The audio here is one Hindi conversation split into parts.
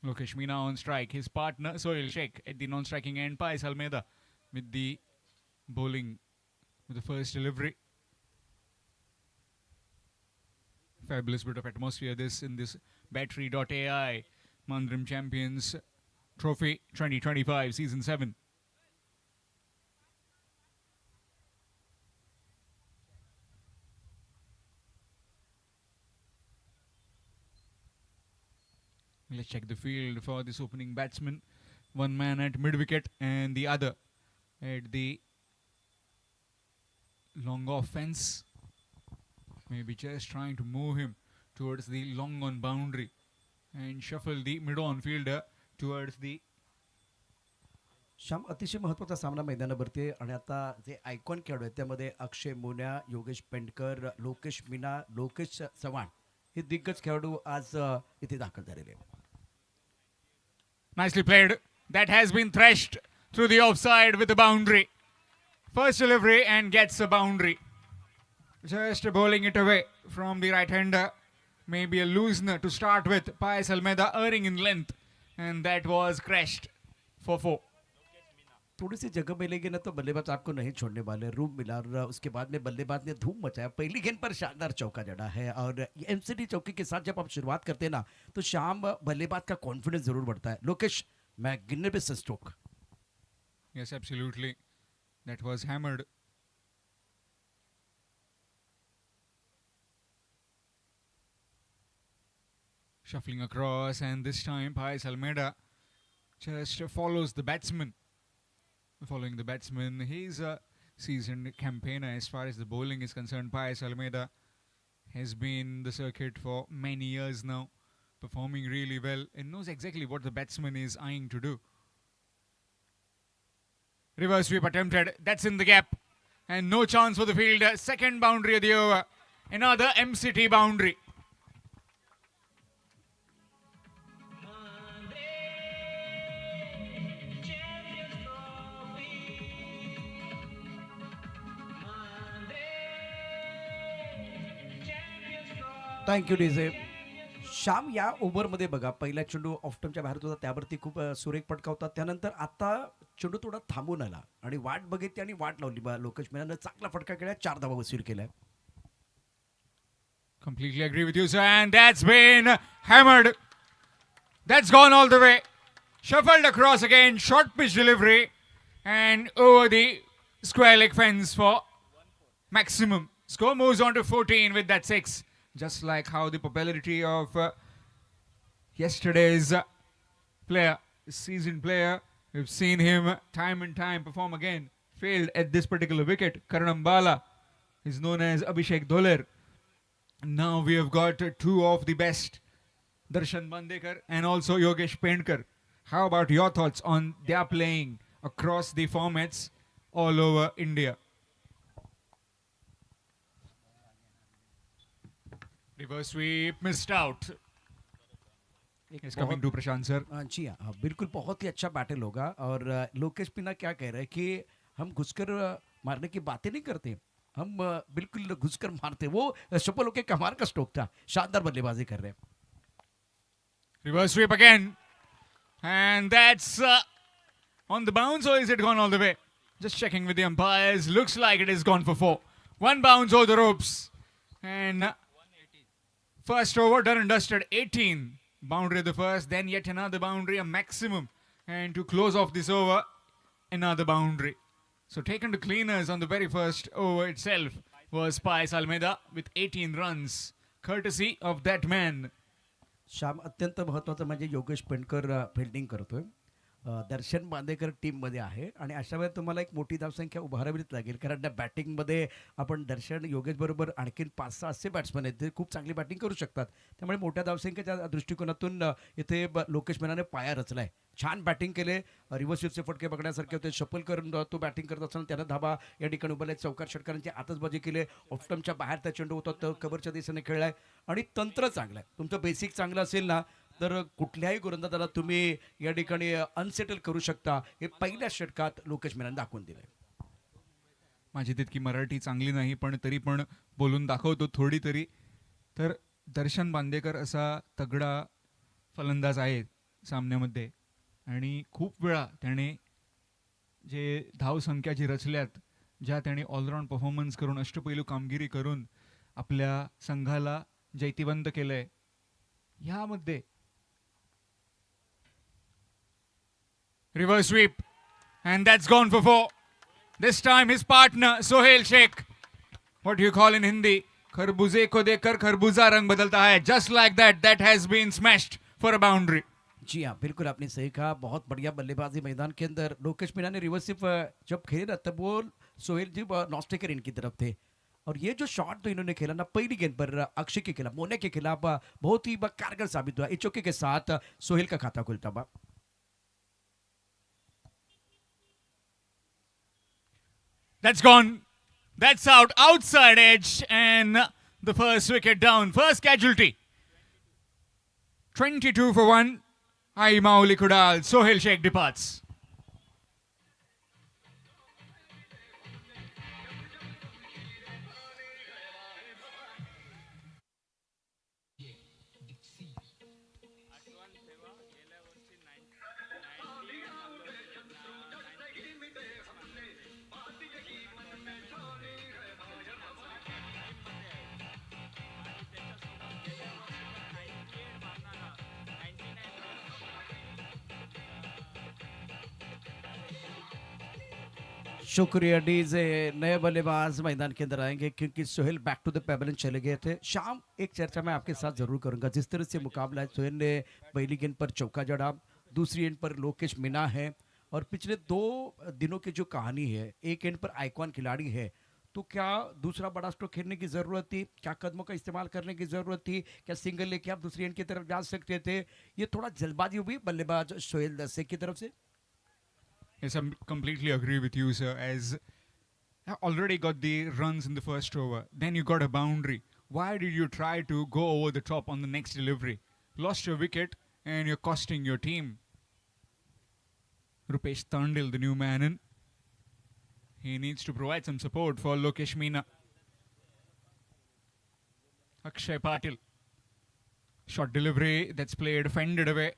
Lokesh Meena on strike. His partner Sohail Sheikh at the non-striking end. Pais Almeida with the bowling with the first delivery. Fabulous bit of atmosphere this in this Battery.ai Mandrim Champions Trophy 2025 Season 7. Let's check the field for this opening batsman. One man at mid-wicket and the other at the long off fence. Maybe just trying to move him towards the long on boundary and shuffle the mid-on fielder towards the. Shyam अतिशय महत्त्वाचा सामना मैदानावरती आहे आणि आता जे आयकॉन खेळाडू आहेत त्यामध्ये अक्षय मोन्या, योगेश पेंडकर, लोकेश मीना, लोकेश चव्हाण हे दिग्गज खेळाडू आज इथे दाखल झालेले आहेत. Nicely played. That has been threshed through the offside with the boundary. First delivery and gets a boundary. Just bowling it away from the right-hander. Maybe a loosener to start with. Pais Almeida erring in length. And that was crashed for 4. थोड़ी सी जगह मिलेगी ना तो बल्लेबाज आपको नहीं छोड़ने वाले. रूम मिला और उसके बाद में बल्लेबाज ने धूम मचाया. पहली गेंद पर शानदार चौका जड़ा है और एमसीडी चौके के साथ जब आप शुरुआत करते हैं ना तो शाम बल्लेबाज का कॉन्फिडेंस जरूर बढ़ता है. लोकेश मैं गिनने पे stroke. Yes, absolutely. That was hammered. Shuffling across, and this time Pais Almeida just follows the batsman. Following the batsman, he's a seasoned campaigner as far as the bowling is concerned. Pais Almeida has been the circuit for many years now, performing really well and knows exactly what the batsman is eyeing to do. Reverse sweep attempted. That's in the gap. And no chance for the fielder. Second boundary of the over. Another MCT boundary. Thank you DJ. Shyam या ओव्हरमध्ये बघा पहिला चेंडू ऑफटमच्या बाहेर होता त्यावरती खूप सुरेख फटका होता. त्यानंतर आता चेंडू थोडा थांबून आला आणि वाट बघितली आणि वाट लावली. लोकेश मीनानं चांगला फटका केला. 4 धावा वसूल केल्या. Completely agree with you, sir. And that's been hammered. That's gone all the way. Shuffled across again. Short pitch delivery. And over the square leg fence for maximum. Score moves on to 14 with that 6. Just like how the popularity of yesterday's player, seasoned player, we've seen him time and time perform again. Failed at this particular wicket. Karanam Bala is known as Abhishek Doler. Now we have got two of the best, Darshan Bandekar and also Yogesh Pendkar. How about your thoughts on their playing across the formats all over India? Reverse sweep missed out. It's coming to Prashant sir. जी हाँ बिल्कुल बहुत ही अच्छा बैटल होगा. और लोकेश मीना क्या कह रहे हैं कि हम घुसकर मारने की बातें नहीं करते, हम बिल्कुल घुसकर मारते. वो सफल होकर कमाल का स्ट्रोक था. शानदार बल्लेबाजी कर रहे हैं. Reverse sweep again. And that's on the bounce, or is it gone all the way? Just checking with the umpires. Looks like it is gone for 4. One bounce over the ropes. And first over done and dusted. 18. Boundary the first, then yet another boundary, a maximum. And to close off this over, another boundary. So taken to cleaners on the very first over itself was Pais Almeida with 18 runs, courtesy of that man. Shyam अत्यंत महत्त्वाचं म्हणजे योगेश पेंडकर फिल्डिंग करतोय. दर्शन बांदेकर टीममध्ये आहे आणि अशा वेळेला तुम्हाला एक मोठी धावसंख्या उभारावीच लागेल. कारण त्या बॅटिंगमध्ये आपण दर्शन योगेश बरोबर आणखीन 5-6 असे बॅट्समन आहेत ते खूप चांगली बॅटिंग करू शकतात. त्यामुळे मोठ्या धावसंख्येच्या दृष्टिकोनातून इथे लोकेश मीनाने पाया रचलाय. छान बॅटिंग केले. रिव्हर्स स्वीपचे फटके बघण्यासारखे होते. शफल करून तो बॅटिंग करत असताना त्यानं धाबा या ठिकाणी उभारल्या. चौकार षटकारांची आतषबाजी केली. ऑफटमच्या बाहेर त्या चेंडू होता तर कव्हरच्या दिशेने खेळलाय आणि तंत्र चांगलं आहे. तुमचं बेसिक चांगलं असेल ना तर कुठल्याही गोलंदाजाला तुम्ही या ठिकाणी अनसेटल करू शकता. हे पहिल्या षटकात लोकेश मीनाने दाखवून दिलंय. माझी तितकी मराठी चांगली नाही पण तरी पण बोलून दाखवतो थोडी तरी. तर दर्शन बांदेकर असा तगडा फलंदाज आहे सामन्यामध्ये आणि खूप वेळा त्याने जे धावसंख्या जी रचल्यात, ज्या त्याने ऑलराऊंड परफॉर्मन्स करून अष्टपैलू कामगिरी करून आपल्या संघाला जैतिवंत केलंय, ह्यामध्ये reverse sweep and that's gone for 4. This time his partner Sohail Sheikh, what you call in Hindi, खरबूजे को देखकर खरबूजा रंग बदलता है, just like that has been smashed for a boundary. जी हाँ, बिल्कुल आपने सही कहा। बहुत बढ़िया बल्लेबाजी मैदान के अंदर। लोकेश मीना ने रिवर्स स्वीप जब खेले ना, तब वो सोहेल जी नॉस्टेकर इनकी तरफ थे, और ये जो शॉट तो इन्होंने खेला ना पहली गेंद पर अक्षय के खिलाफ, मोने के खिलाफ, बहुत ही कारगर साबित हुआ। इस चौके के साथ सोहेल का खाता खुलता बा। That's gone. That's out. Outside edge and the first wicket down. First casualty. 22 for 1. Ai Mauli Kudal. Sohail Sheikh departs. शुक्रिया डी से नए बल्लेबाज मैदान के अंदर आएंगे, क्योंकि Sohail back to the pavilion चले गए थे। शाम एक चर्चा मैं आपके साथ जरूर करूंगा। जिस तरह से मुकाबला है, सोहेल ने पहली गेंद पर चौका जड़ा, दूसरी गेंद पर लोकेश मीना है, और पिछले 2 दिनों की जो कहानी है, एक गेंद पर आइकॉन खिलाड़ी है, तो क्या दूसरा बड़ा स्ट्रोक खेलने की ज़रूरत थी? क्या कदमों का इस्तेमाल करने की ज़रूरत थी? क्या सिंगल लेके आप दूसरी एंड की तरफ जा सकते थे? ये थोड़ा जल्दबाजी हुई बल्लेबाज सोहेल दस्से की तरफ से। Yes, I completely agree with you, sir. As I already got the runs in the first over, then you got a boundary. Why did you try to go over the top on the next delivery? Lost your wicket and you're costing your team. Rupesh Tandil, the new man in. He needs to provide some support for Lokesh Meena. Akshay Patil. Short delivery that's played, fended away.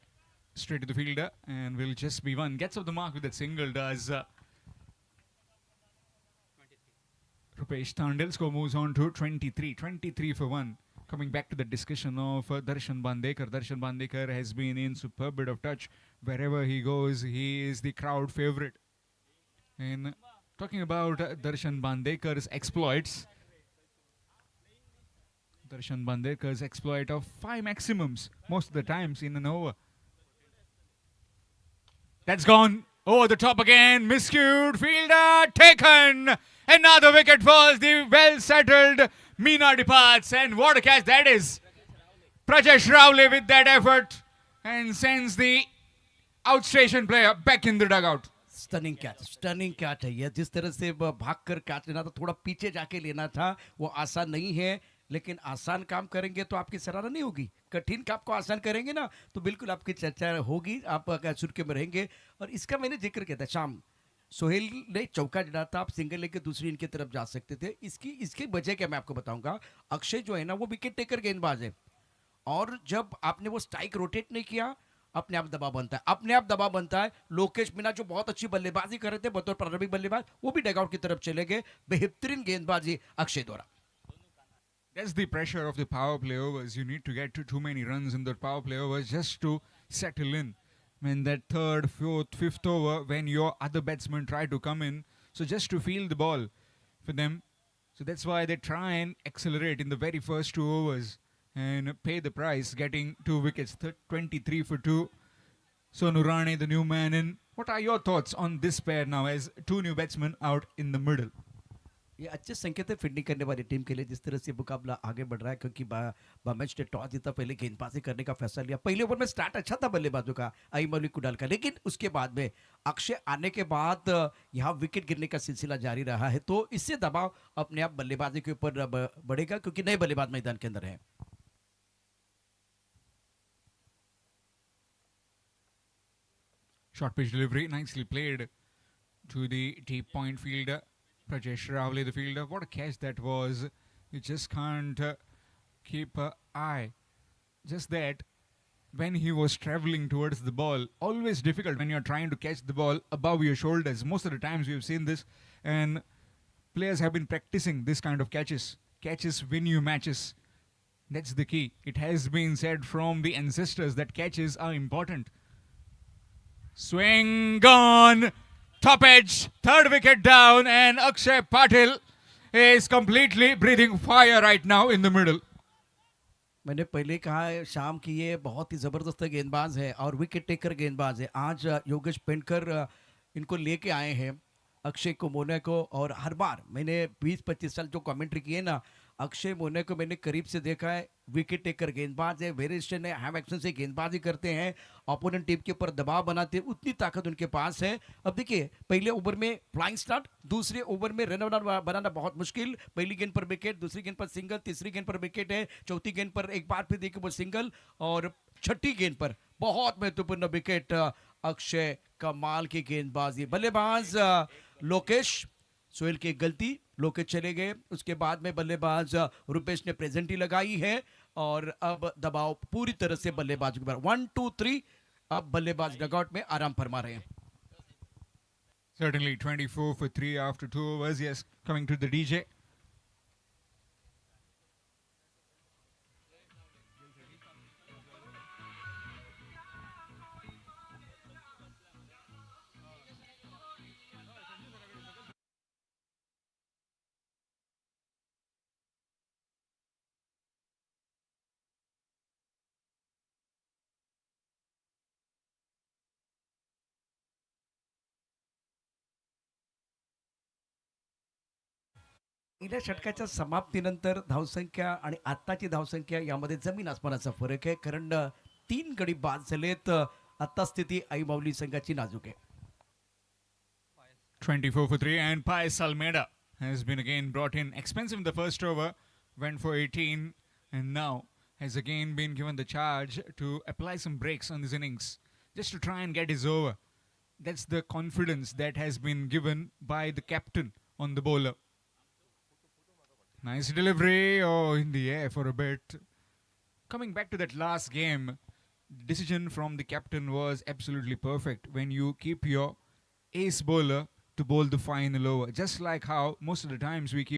Straight to the fielder and will just be one. Gets off the mark with that single, does Rupesh Tandil. Score moves on to 23. 23 for 1. Coming back to the discussion of Darshan Bandekar. Darshan Bandekar has been in superb bit of touch. Wherever he goes, he is the crowd favorite. And talking about Darshan Bandekar's exploits, Darshan Bandekar's exploit of 5 maximums most of the times in an over. That's gone over the top again. Miscued fielder taken. Another wicket falls. The well settled Meena departs. And what a catch that is. Prajesh Rawle with that effort and sends the outstation player back in the dugout. Stunning catch है ये। जिस तरह से भागकर कैच लेना था, थोड़ा पीछे जाके लेना था, वो आसान नहीं है। लेकिन आसान काम करेंगे तो आपकी सराहना नहीं होगी, कठिन काम को आसान करेंगे ना तो बिल्कुल आपकी चर्चा होगी, आप सुर्खी में रहेंगे। और इसका मैंने जिक्र किया था शाम, सोहेल ने चौका जड़ा था, आप सिंगल लेके दूसरी इनकी तरफ जा सकते थे। इसकी वजह क्या मैं आपको बताऊंगा। अक्षय जो है ना, वो विकेट टेकर गेंदबाज है, और जब आपने वो स्ट्राइक रोटेट नहीं किया, अपने आप दबाव बनता है। लोकेश मीना जो बहुत अच्छी बल्लेबाजी कर रहे थे बतौर प्रारंभिक बल्लेबाज, वो भी डगआउट की तरफ चले गए। बेहतरीन गेंदबाजी अक्षय द्वारा। That's the pressure of the power play overs. You need to get to too many runs in the power play overs just to settle in. When that third, fourth, fifth over, when your other batsmen try to come in, so just to field the ball for them. So that's why they try and accelerate in the very first 2 overs and pay the price, getting 2 wickets, 23 for 2. Sonu Rane, the new man in. What are your thoughts on this pair now as 2 new batsmen out in the middle? ये अच्छे संकेत है फील्डिंग करने वाली टीम के लिए, जिस तरह से मुकाबला आगे बढ़ रहा है। क्योंकि मैच ने टॉस जीता, पहले गेंदबाजी करने का फैसला लिया। पहले ओवर में स्टार्ट अच्छा था बल्लेबाजों का, आई मौलिक कुडाल का, लेकिन उसके बाद में अक्षय आने के बाद यहाँ विकेट गिरने का सिलसिला जारी रहा है। तो इससे दबाव अपने आप बल्लेबाजी के ऊपर बढ़ेगा, क्योंकि नए बल्लेबाज मैदान के अंदर है। Short pitch delivery, nicely played to the deep point fielder. Prajesh Rawle, the fielder. What a catch that was. You just can't keep an eye. Just that when he was traveling towards the ball. Always difficult when you're trying to catch the ball above your shoulders. Most of the times we've seen this, and players have been practicing this kind of catches. Catches win you matches. That's the key. It has been said from the ancestors that catches are important. Swing on. Top edge. Third wicket down. And Akshay Patil is completely breathing fire right now in the middle. मैंने पहले कहा है शाम की ये बहुत ही ज़बरदस्त गेंदबाज है और विकेट टेकर गेंदबाज है। आज योगेश पेंडकर इनको लेके आए हैं अक्षय को मोने को, और हर बार मैंने 20-25 साल जो कमेंट्री की है ना, अक्षय मोने को मैंने करीब से देखा है। विकेट टेकर गेंदबाज है, वेरिएशन है, हैम एक्शन से गेंदबाजी करते हैं, अपोनेंट टीम के ऊपर दबाव बनाते हैं, उतनी ताकत उनके पास है। अब देखिए पहले ओवर में फ्लाइंग स्टार्ट, दूसरे ओवर में रन बनाना बहुत मुश्किल। पहली गेंद पर विकेट, दूसरी गेंद पर सिंगल, तीसरी गेंद पर विकेट है, चौथी गेंद पर एक बार फिर देखिए वो सिंगल, और छठी गेंद पर बहुत महत्वपूर्ण विकेट। अक्षय कमाल की गेंदबाजी। बल्लेबाज लोकेश, सोहेल की एक गलती, लोकेश चले गए। उसके बाद में बल्लेबाज रुपेश ने प्रेजेंट ही लगाई है, और अब दबाव पूरी तरह से बल्लेबाज के ऊपर। 1 2 3 अब बल्लेबाज डगआउट में आराम फरमा रहे हैं। Certainly 24 for 3 after 2 overs. Yes, coming to the DJ. पहिल्या षटकाच्या समाप्तीनंतर धावसंख्या आणि आत्ताची धावसंख्या यामध्ये जमीन आसमानाचा फरक आहे, कारण 3 गडी बाद झालेत। आता स्थिती आई माऊली संघाची नाजूक आहे। 24 for 3, and Pius Almeida has been again brought in. Expensive in the first over, went for 18, and now has again been given the charge to apply some brakes on his innings, just to try and get his over. That's the confidence that has been given by the captain on the bowler. Nice delivery, oh, in the air for a bit. Coming back to that last game, decision from the captain was absolutely perfect when you keep your ace bowler to bowl the final over. Just like how most of the times we keep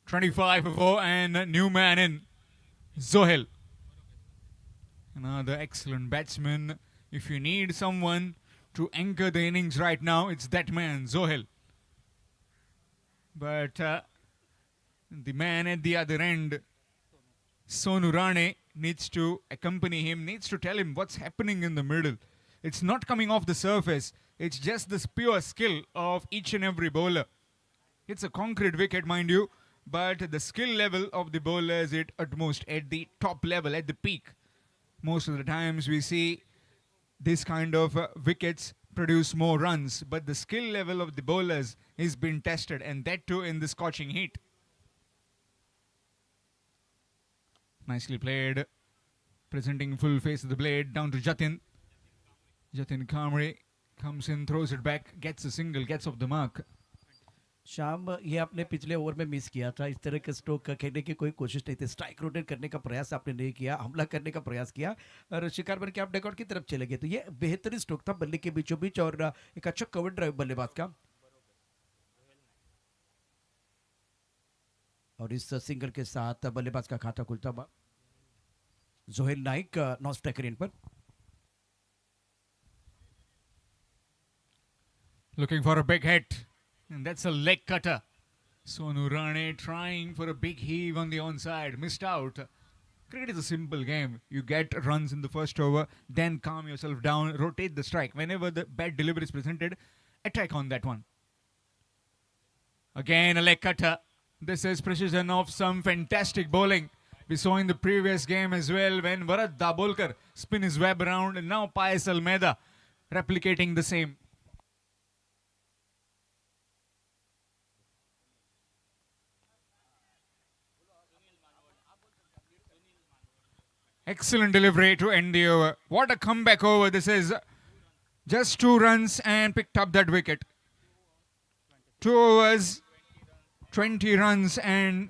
(25 for 4) and a new man in Zohel. Another excellent batsman. If you need someone to anchor the innings right now, it's that man, Zohel. But the man at the other end, Sonu Rane, needs to accompany him, needs to tell him what's happening in the middle. It's not coming off the surface. It's just this pure skill of each and every bowler. It's a concrete wicket, mind you, but the skill level of the bowler is at utmost at the top level, at the peak. Most of the times we see this kind of wickets produce more runs, but the skill level of the bowlers is being tested, and that too in the scorching heat. Nicely played, presenting full face of the blade down to Jatin. Jatin Kamre comes in, throws it back, gets a single, gets off the mark. शाम, ये आपने पिछले ओवर में मिस किया था। इस तरह के स्ट्रोक खेलने की कोई कोशिश नहीं थी, स्ट्राइक रोटेट करने का प्रयास आपने नहीं किया, हमला करने का प्रयास किया, और शिकार बन के आप डगआउट की तरफ चले गए। तो ये बेहतरीन स्ट्रोक था बल्ले के बीचों बीच, और एक अच्छा कवर ड्राइव बल्लेबाज का। और इस सिंगल के साथ बल्लेबाज का खाता खुलता हुआ। जोहेल नाइक नॉन स्ट्राइकर इन पर। Looking for a big hit, and that's a leg cutter. Sonu Rane trying for a big heave on the onside, missed out. Cricket is a simple game. You get runs in the first over, then calm yourself down, rotate the strike. Whenever the bad delivery is presented, attack on that one. Again, a leg cutter. This is precision of some fantastic bowling. We saw in the previous game as well when Bharat Dabolkar spin his web around, and now Pius Almeida replicating the same. Excellent delivery to end the over. What a comeback over this is. Just 2 runs and picked up that wicket. 2 overs, 20 runs and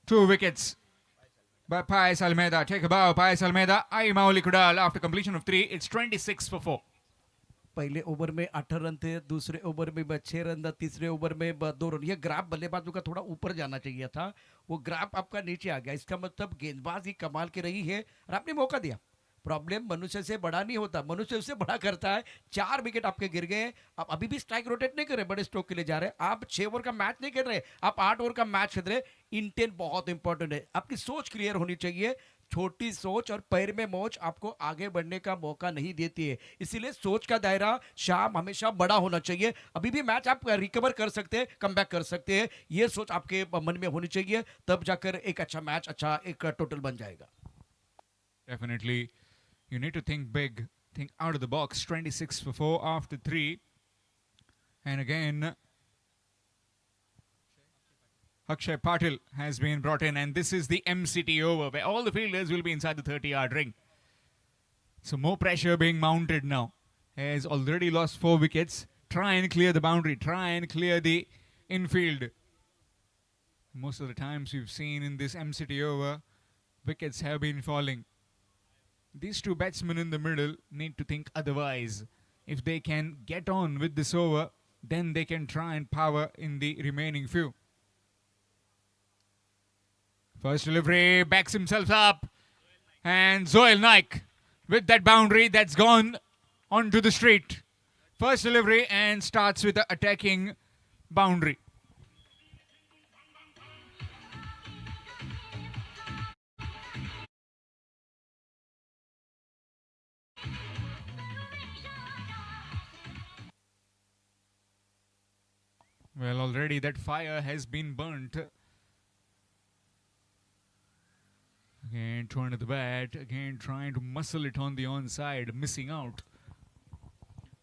2 wickets. By Payas Almeida. Take a bow, Payas Almeida. I Mauli Kudal after completion of 3. It's 26 for 4. पहले ओवर में 8 रन थे, दूसरे ओवर में 6 रन था, तीसरे ओवर में 2 रन। ये ग्राफ बल्लेबाजों का थोड़ा ऊपर जाना चाहिए था, वो ग्राफ आपका नीचे आ गया। इसका मतलब गेंदबाज ही कमाल की रही है और आपने मौका दिया। प्रॉब्लम मनुष्य से बड़ा नहीं होता, मनुष्य उससे बड़ा करता है। 4 विकेट आपके गिर गए। आप अभी भी स्ट्राइक रोटेट नहीं कर रहे, बड़े स्ट्रोक के लिए जा रहे हैं। आप 6 ओवर का मैच नहीं कर रहे, आप 8 ओवर का मैच खेल रहे। इंटेंट बहुत इंपॉर्टेंट है, आपकी सोच क्लियर होनी चाहिए। छोटी सोच और पैर में मोच आपको आगे बढ़ने का मौका नहीं देती है, इसीलिए सोच का दायरा शाम हमेशा बड़ा होना चाहिए। अभी भी मैच आप रिकवर कर सकते हैं, कमबैक कर सकते हैं, ये सोच आपके मन में होनी चाहिए, तब जाकर एक अच्छा मैच, अच्छा एक टोटल बन जाएगा। Definitely. You need to think big, think out of the box. 26 for 4 after 3. And again, Akshay Patil has been brought in, and this is the MCT over where all the fielders will be inside the 30-yard ring. So more pressure being mounted now. Has already lost 4 wickets. Try and clear the boundary. Try and clear the infield. Most of the times we've seen in this MCT over, wickets have been falling. These 2 batsmen in the middle need to think otherwise. If they can get on with this over, then they can try and power in the remaining few. First delivery, backs himself up, and Zoel Naik with that boundary that's gone onto the street. First delivery and starts with the attacking boundary. Well, already that fire has been burnt. Again, turn to the bat. Again, trying to muscle it on the onside, missing out.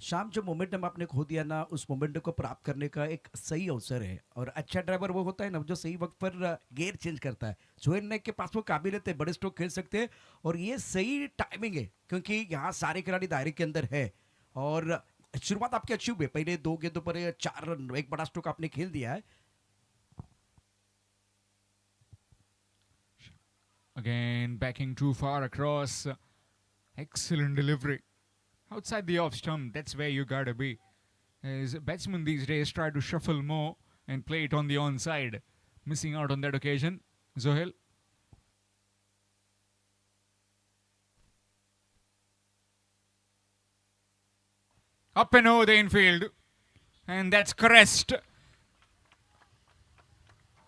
शाम जो मोमेंटम आपने खो दिया ना, उस मोमेंटम को प्राप्त करने का एक सही अवसर है। और अच्छा ड्राइवर वो होता है ना जो सही वक्त पर गियर चेंज करता है। जोएल नाइक के पास वो काबिलियत है, बड़े स्ट्रोक खेल सकते हैं और ये सही टाइमिंग है, क्योंकि यहाँ सारे खिलाड़ी दायरे के अंदर है। और शुरुआत आपकी अच्छी हुई है, पहले 2 गेंदों पर 4 रन, एक बड़ा स्ट्रोक आपने खेल दिया है। Again, backing too far across. Excellent delivery. Outside the off stump, that's where you gotta be. As batsmen these days try to shuffle more and play it on the onside. Missing out on that occasion. Zohail. Up and over the infield. And that's Crest.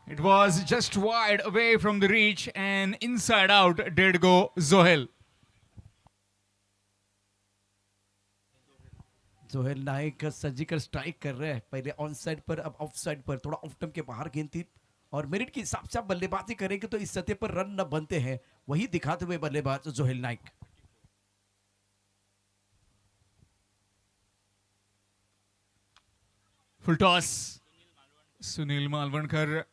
It was just wide away from the reach, and inside out did go Zohail. Zohail Naik surgical strike कर रहे हैं, पहले ऑन साइड पर, अब ऑफ साइड पर, थोड़ा ऑफ स्टंप के बाहर गेंद थी। और मेरिट के हिसाब से आप बल्लेबाजी करेंगे तो इस सतह पर रन न बनते हैं, वही दिखाते हुए बल्लेबाज जोहेल Naik. Full toss. Sunil Malvankar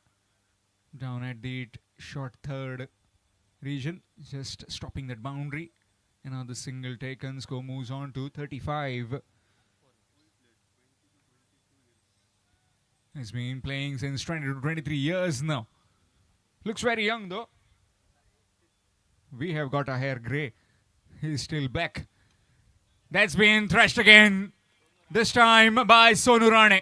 down at the short third region, just stopping that boundary. Another single taken. Score moves on to 35. He's been playing since 20 to 23 years now. Looks very young though. We have got our hair grey. He's still black. That's been thrashed again. This time by Sonu Rane.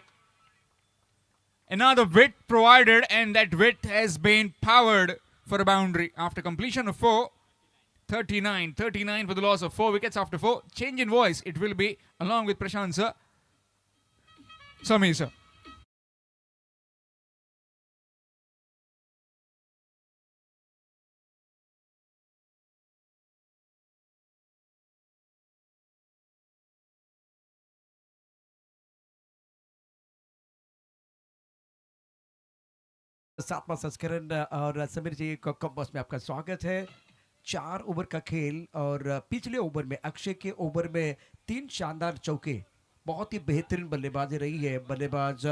Another width provided, and that width has been powered for a boundary. After completion of 4, 39. 39 for the loss of 4 wickets after 4. Change in voice. It will be along with Prashant sir. Samir sir. सातवां संस्करण और समीर जी कॉम्बॉस में आपका स्वागत है। 4 ओवर का खेल और पिछले ओवर में अक्षय के ओवर में 3 शानदार चौके, बहुत ही बेहतरीन बल्लेबाजी रही है। बल्लेबाज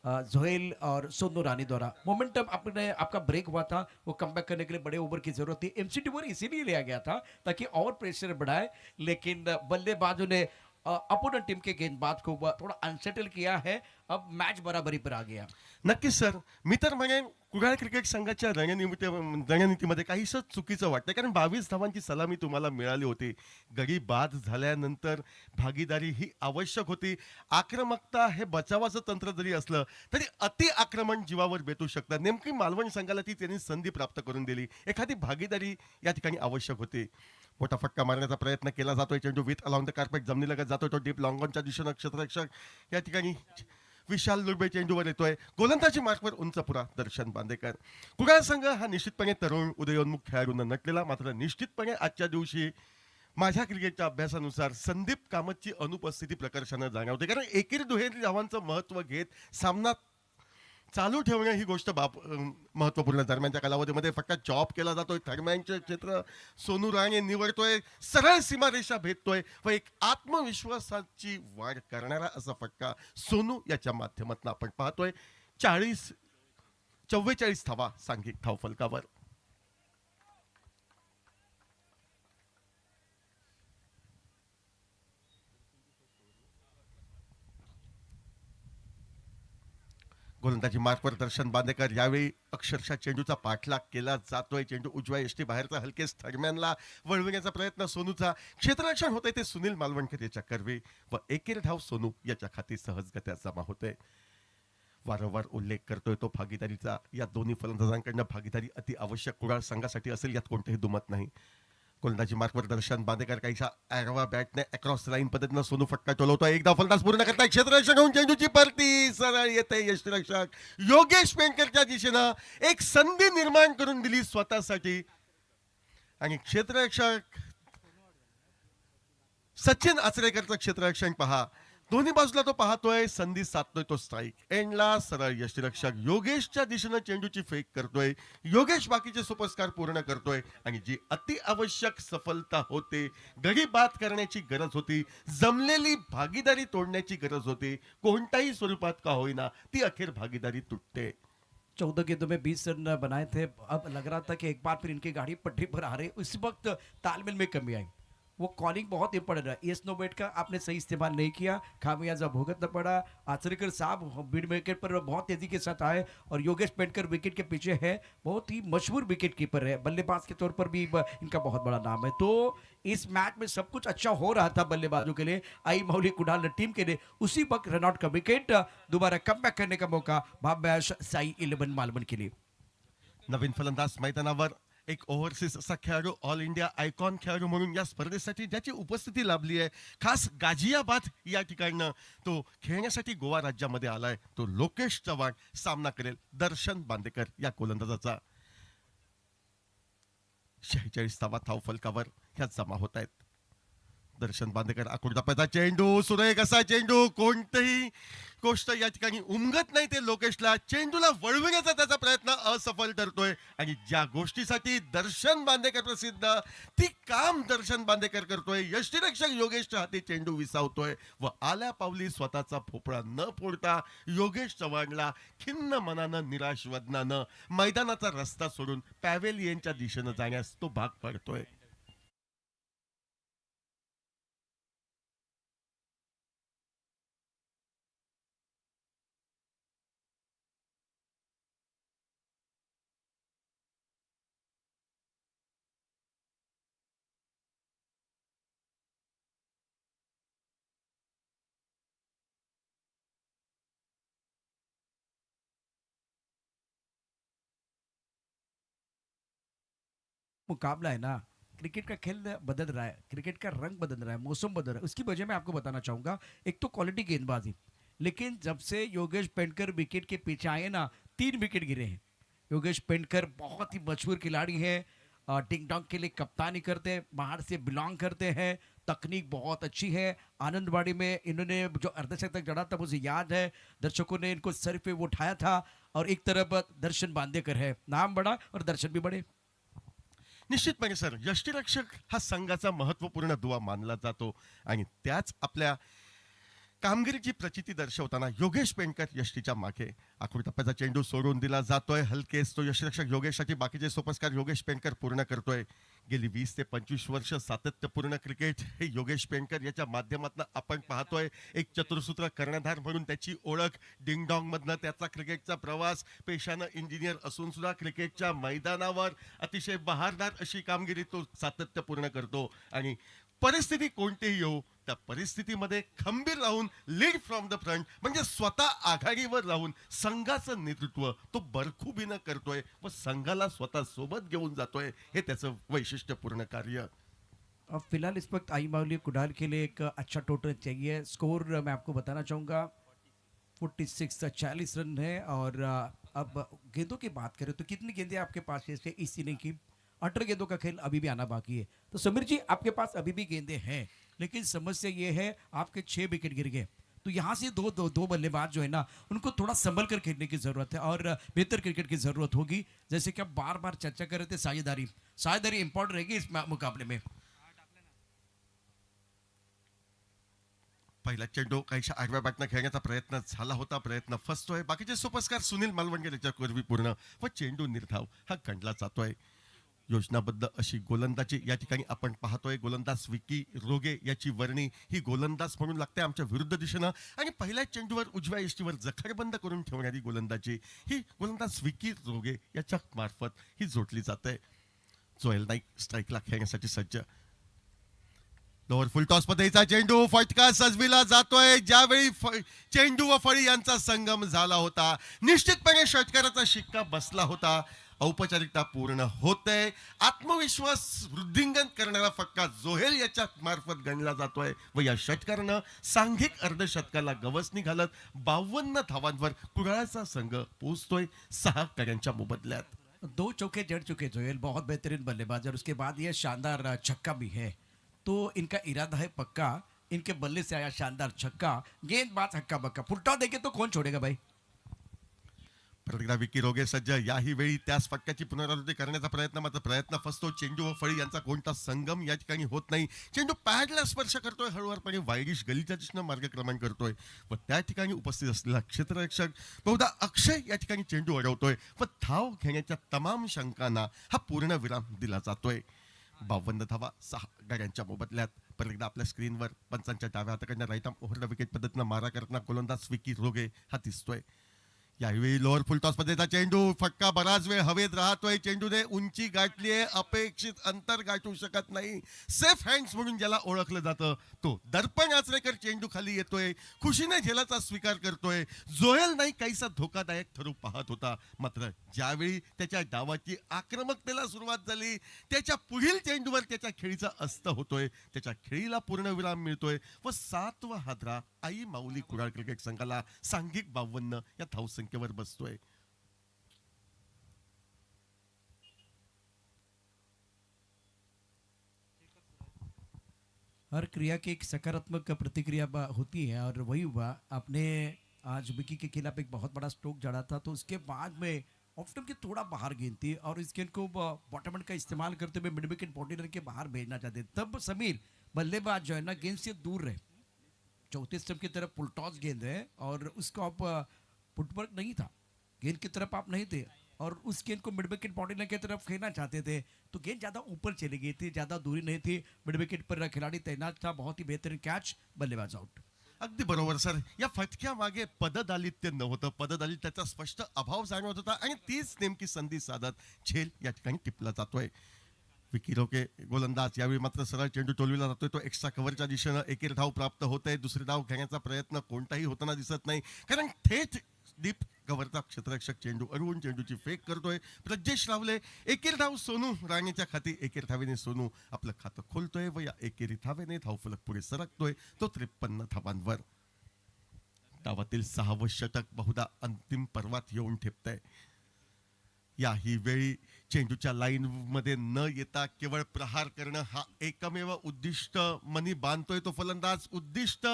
जोहेल और सोनू रानी द्वारा मोमेंटम आपने आपका ब्रेक हुआ था, वो कमबैक करने के लिए बड़े ओवर की जरूरत थी। एमसीडी ओवर इसीलिए लिया गया था ताकि और प्रेशर बढ़ाए, लेकिन बल्लेबाजों ने अपोनेंट टीम के गेंदबाज को थोड़ा अनसेटल किया है। अब मॅच बराबरी पर आ गया। नक्कीच सर. मी तर म्हणेन कुडाळ क्रिकेट संघाच्या रणनीतीमध्ये काहीसं चुकीचं वाटतं, कारण 22 धावांची सलामी तुम्हाला मिळाली होती. गडी बाद झाल्यानंतर भागीदारी ही आवश्यक होती. आक्रमकता हे बचावाचं तंत्र जरी असलं तरी अति आक्रमण जीवावर बेतू शकतं. नेमकी मालवण संघाला ती त्यांनी संधी प्राप्त करून दिली. एखादी भागीदारी या ठिकाणी आवश्यक होती. मोठा फटका मारण्याचा प्रयत्न केला जातोय. चेंडू विथ अलॉंग द कार्पेट जमिनीलगत जातोय. तो डीप लॉंगॉनच्या दिशेनं क्षेत्ररक्षक या ठिकाणी विशाल लुरबे चेंडूवर येतोय. गोलंदाजी मार्कवर उंचपुरा दर्शन बांदेकर. कुडाळ संघ हा निश्चितपणे तरुण उदयोन्मुख खेळाडूंना नटलेला, मात्र निश्चितपणे आजच्या दिवशी माझ्या क्रिकेटच्या अभ्यासानुसार संदीप कामतची अनुपस्थिती प्रकर्षानं जाणवते, कारण एकेरी दुहेरी धावांचं महत्त्व घेत सामना चालू ठेवणं ही गोष्ट महत्त्वपूर्ण. दरम्यानच्या कालावधीमध्ये फक्त जॉब केला जातोय. दरम्यानचे क्षेत्र सोनू राणे निवडतोय, सरळ सीमारेषा भेटतोय व एक आत्मविश्वासाची वाढ करणारा असा फटका सोनू याच्या माध्यमातून आपण पाहतोय. 44 धावा सांघिक धावफलकावर. गोलंदाजी मार्कवर दर्शन बांदेकर. यावेळी अक्षरशः चेंडूचा पाठलाग केला जातोय. चेंडू उजव्या यष्टी बाहेरचा हलकेच थर्मॅनला वळविण्याचा प्रयत्न सोनूचा. क्षेत्ररक्षण होते ते सुनील मालवणकर याच्या कर्वे व एकेरी धाव सोनू याच्या खाती सहजगत्या जमा होते. वारंवार उल्लेख करतोय तो भागीदारीचा. या दोन्ही फलंदाजांकडनं भागीदारी अति आवश्यक कुडाळ संघासाठी असेल, यात कोणतेही दुमत नाही. गोलंदाजी मार्कवर दर्शन बांदेकर काहीशा ॲरवा बॅटने अक्रॉस लाईन पद्धतीनं सोनू फटका टोलवतोय. एकदा फलंदाज पूर्ण करताय. क्षेत्ररक्षक होऊन चेंडूची परती सरळ येते. यष्टीरक्षक योगेश पेंडकरच्या दिशेनं एक संधी निर्माण करून दिली स्वतःसाठी आणि क्षेत्ररक्षक सचिन आचरेकरचं क्षेत्ररक्षण पहा. दोन्ही बाजूला तो पाहतोय, संधी साधतोय तो स्ट्राईक एंडला. सरळ यष्टीरक्षक योगेशच्या दिशेनं चेंडूची फेक करतोय. योगेश बाकीचे सुपरस्कार पूर्ण करतोय आणि जी अति आवश्यक सफलता होते, गडी बाद करण्याची गरज होती, जमलेली भागीदारी तोडण्याची गरज होती, कोणत्याही स्वरूपात का होईना ती अखेर भागीदारी तुटते. 14 गेंदों में 20 रन बनाए थे। अब लग रहा था कि एक बार फिर इनकी गाड़ी पटरी पर आ रही। उस वक्त तालमेल में कमी आई। वो कॉलिंग बहुत इंपॉर्टेंट है। यस नो बैट का आपने सही इस्तेमाल नहीं किया, खामियाजा भुगतना पड़ा। आचरेकर साहब मिड विकेट पर बहुत तेजी के साथ आए और योगेश पेंडकर विकेट के पीछे है। बहुत ही मशहूर विकेट कीपर है, बल्लेबाज के तौर पर भी इनका बहुत बड़ा नाम है। तो इस मैच में सब कुछ अच्छा हो रहा था बल्लेबाजों के लिए, आई मौली कुडाल टीम के लिए। उसी वक्त रनआउट का विकेट, दोबारा कमबैक करने का मौका भाब्याश साई 11 मालवण के लिए। नवीन फलंदाज मैदानावर, एक ओव्हरसीज असा खेळाडू, ऑल इंडिया आयकॉन खेळाडू म्हणून या स्पर्धेसाठी ज्याची उपस्थिती लाभली आहे, खास गाझियाबाद या ठिकाणनं तो खेळण्यासाठी गोवा राज्यामध्ये आलाय, तो लोकेश चव्हाण सामना करेल दर्शन बांदेकर या गोलंदाजाचा. 46 धावा धावफलकावर ह्या जमा होत आहेत. दर्शन बांदेकर आकुर्दापचा चेंडू, सुरेख असा चेंडू, कोणतीही गोष्ट या ठिकाणी उमगत नाही ते लोकेशला. चेंडूला वळविण्याचा त्याचा प्रयत्न असफल ठरतोय आणि ज्या गोष्टीसाठी दर्शन बांदेकर प्रसिद्ध, ती काम दर्शन बांदेकर करतोय. यष्टीरक्षक योगेशच्या हाती चेंडू विसावतोय व आल्या पावली स्वतःचा भोपळा न फोडता योगेश चव्हाणला खिन्न मनानं, निराश वदनानं मैदानाचा रस्ता सोडून पॅव्हेलियनच्या दिशेनं जाण्यास तो भाग पडतोय. मुकाबला है ना, क्रिकेट का खेल बदल रहा है, क्रिकेट का रंग बदल रहा है, मौसम बदल रहा है। उसकी वजह मैं आपको बताना चाहूँगा। एक तो क्वालिटी गेंदबाजी, लेकिन जब से योगेश पेंडकर विकेट के पीछे आए ना, 3 विकेट गिरे हैं। योगेश पेंडकर बहुत ही मशहूर खिलाड़ी हैं, टिंग टॉन्ग के लिए कप्तानी करते हैं, बाहर से बिलोंग करते हैं, तकनीक बहुत अच्छी है। आनंदवाड़ी में इन्होंने जो अर्धशतक जड़ा था मुझे याद है, दर्शकों ने इनको सर पे वो उठाया था। और एक तरफ दर्शन बांदेकर है, नाम बड़ा और दर्शन भी बड़े। निश्चितपणे सर, यष्टीरक्षक हा संघाचा महत्त्वपूर्ण दुवा मानला जातो आणि त्याच आपल्या कामगिरीची प्रचिती दर्शवताना योगेश पेंडकर यष्टीच्या मागे. आखूड टप्प्याचा चेंडू सोडून दिला जातोय. हलकेच तो यष्टीरक्षक योगेशसाठी बाकीचे सोपस्कार योगेश पेंडकर पूर्ण करतोय. गेली 20 ते 25 वर्ष सातत्यपूर्ण क्रिकेट हे योगेश पेंडकर याच्या माध्यमातून आपण पाहतोय. एक चतुरसूत्र कर्णधार म्हणून त्याची ओळख. डिंगडॉंग मधनं त्याचा क्रिकेटचा प्रवास. पेशानं इंजिनियर असून सुद्धा क्रिकेटच्या मैदानावर अतिशय बहारदार अशी कामगिरी तो सातत्यपूर्ण करतो. आणि परिस्थिती कोणतीही येऊ त्या परिस्थितीमध्ये खंबीर राहून लीड फ्रॉम द फ्रंट म्हणजे स्वतः आघाडीवर राहून संघाचं नेतृत्व तो बरखुबीनं करतोय व संघाला स्वतः सोबत घेऊन जातोय. हे त्याचं वैशिष्ट्यपूर्ण कार्य. अब फिलहाल इस वक्त आई माउली कुडाल के लिए एक अच्छा टोटल चाहिए. स्कोर मैं आपको बताना चाहूँगा 46 40 रन है. और अब गेंदों की बात करें तो कितनी गेंदें आपके पास है इस इनिंग की? 18 गेंदों का खेल अभी भी आना बाकी है. तो समीर जी आपके पास अभी भी गेंदें हैं, लेकिन समस्या ये है आपके 6 विकेट गिर गए. तो यहाँ से दो बल्लेबाज जो है ना उनको थोड़ा संभल कर खेलने की जरूरत है और बेहतर क्रिकेट की जरूरत होगी. जैसे कि आप बार बार चर्चा कर रहे थे साझेदारी इंपॉर्टेंट रहेगी इस मुकाबले में. पहिला चेंडू काहीशा आडव्या बॅटनं खेळण्याचा प्रयत्न झाला होता. प्रयत्न फसतोय. बाकीचे सोपस्कार सुनील मालवणकर याच्या पूर्वी पूर्ण व चेंडू निर्धाव हा गणला जातोय. योजनाबद्ध अशी गोलंदाजी या ठिकाणी आपण पाहतोय. गोलंदाज विकी रोगे याची वर्णी ही गोलंदाज म्हणून लागते आमच्या विरुद्ध दिशेनं. आणि पहिल्या चेंडूवर उजव्या यष्टीवर जखडबंद करून ठेवणारी गोलंदाजी ही गोलंदाज विकी रोगे याच्या मार्फत ही जोडली जाते. जोएल नाईक स्ट्राईकला खेळण्यासाठी सज्ज. लोअर फुल टॉस मध्येचा चेंडू फटका सजविला जातोय. ज्यावेळी चेंडू व फळी यांचा संगम झाला होता निश्चितपणे षटकाराचा शिक्का बसला होता. औपचारिकता पूर्ण होते. आत्मविश्वास वृद्धिंगत करणारा फटका जोहेल याच्या मार्फत गणला जातोय व या षटकारानं सांघिक अर्धशतकाला गवसणी घालत 52 धावांवर कुडाळचा संघ पोहोचतोय 6 गड्यांच्या मोबदल्यात. 2 चौके जड़ चुके जोएल, बहुत बेहतरीन बल्लेबाज. और उसके बाद ये शानदार छक्का भी है. तो इनका इरादा है पक्का. इनके बल्ले से आया शानदार छक्का. गेंदबाज हक्का बक्का. फुलटॉ देके तो कौन छोड़ेगा भाई. परत एकदा विकी रोगे सज्ज. याही वेळी त्याच फटक्याची पुनरावृत्ती करण्याचा प्रयत्न. मात्र प्रयत्न फसतो. चेंडू व फळी यांचा कोणता संगम या ठिकाणी होत नाही. चेंडू पॅडला स्पर्श करतोय. हळूवारपणे वाईडिश गलीच्या दिशेनं मार्गक्रमण करतोय व त्या ठिकाणी उपस्थित असलेला क्षेत्ररक्षक बहुधा अक्षय या ठिकाणी चेंडू अडवतोय व धाव घेण्याच्या तमाम शंकांना हा पूर्ण विराम दिला जातोय. 52 धावा 6 गाड्यांच्या मोबदल्यात. परत एकदा आपल्या स्क्रीनवर पंचांच्या डाव्या हाताकडनं right arm over the wicket पद्धतीनं मारा करताना गोलंदाज विकी रोगे हा दिसतोय. यावेळी लोअर फुल टॉस मध्येचा चेंडू फटका बराच वेळ हवेत राहतोय. चेंडूने उंची गाठली आहे. अपेक्षित अंतर गाठू शकत नाही. सेफ हँड्स म्हणून ज्याला ओळखलं जातं तो दर्पण आचरेकर चेंडू खाली येतोय. खुशीने झेलाचा स्वीकार करतोय. जोएल नाही काहीसा धोकादायक ठरू पाहत होता. मात्र ज्यावेळी त्याच्या डावाची आक्रमकतेला सुरुवात झाली त्याच्या पुढील चेंडूवर त्याच्या खेळीचा अस्त होतोय. त्याच्या खेळीला पूर्ण विराम मिळतोय व 7वा हादरा आई माऊली कुडाळ क्रिकेट संघाला सांघिक 52 या धावसंख्येवर बसतोय. हर क्रिया की एक सकारात्मक प्रतिक्रिया होती है और वही हुआ. आपने आज विकी के खिलाफ एक बहुत बड़ा स्ट्रोक जड़ा था तो उसके बाद में ऑफ स्टंप के थोड़ा बाहर गेंद थी और इस गेंद को बॉटम एंड का इस्तेमाल करते हुए मिड विकेट 40 रन के बाहर भेजना चाहते. तब समीर बल्लेबाज जो है ना गेंद से दूर रहे. चौथे स्टंप की तरफ फुल टॉस गेंद है और उसको आप फुटवर्क नहीं था. गेंद की तरफ आप नहीं थे और उस गेंद को मिड विकेट 40 रन की तरफ खेलना चाहते थे. तो गेंद ज़्यादा ऊपर चली गई थी. ज़्यादा दूरी नहीं थी. मिड विकेट पर खिलाड़ी तैनात था. बहुत ही बेहतरीन कैच. बल्लेबाज आउट. अगदी बरोबर सर. या फटक्या मागे पददालित्य नव्हतं. पददालित्याचा स्पष्ट अभाव जाणवत होता आणि तीच नेमकी संधी साधत झेल या ठिकाणी टिपला जातोय. विकी रोगे गोलंदाज. यावेळी मात्र सरळ चेंडू टोलविला जातोय. तो एक्स्ट्रा कव्हरच्या दिशेनं एकेर धाव प्राप्त होते. दुसरी धाव घेण्याचा प्रयत्न कोणताही होताना दिसत नाही कारण थेट डीप कव्हरचा क्षेत्ररक्षक चेंडू अडवून चेंडूची फेक करतोय. प्रजेश रावले एकेर धाव सोनू राणेच्या खाती. एकेर धावेने सोनू आपलं खातं खोलतोय व या एकेरी धावेने धावफलक पुढे सरकतोय. तो 53 धावांवर. डावातील 6वं षटक बहुधा अंतिम पर्वात येऊन ठेपतंय. याही वेळी चेंडूच्या लाईन मध्ये न येता केवळ प्रहार करणं हा एकमेव उद्दिष्ट मनी बांधतोय तो फलंदाज. उद्दिष्ट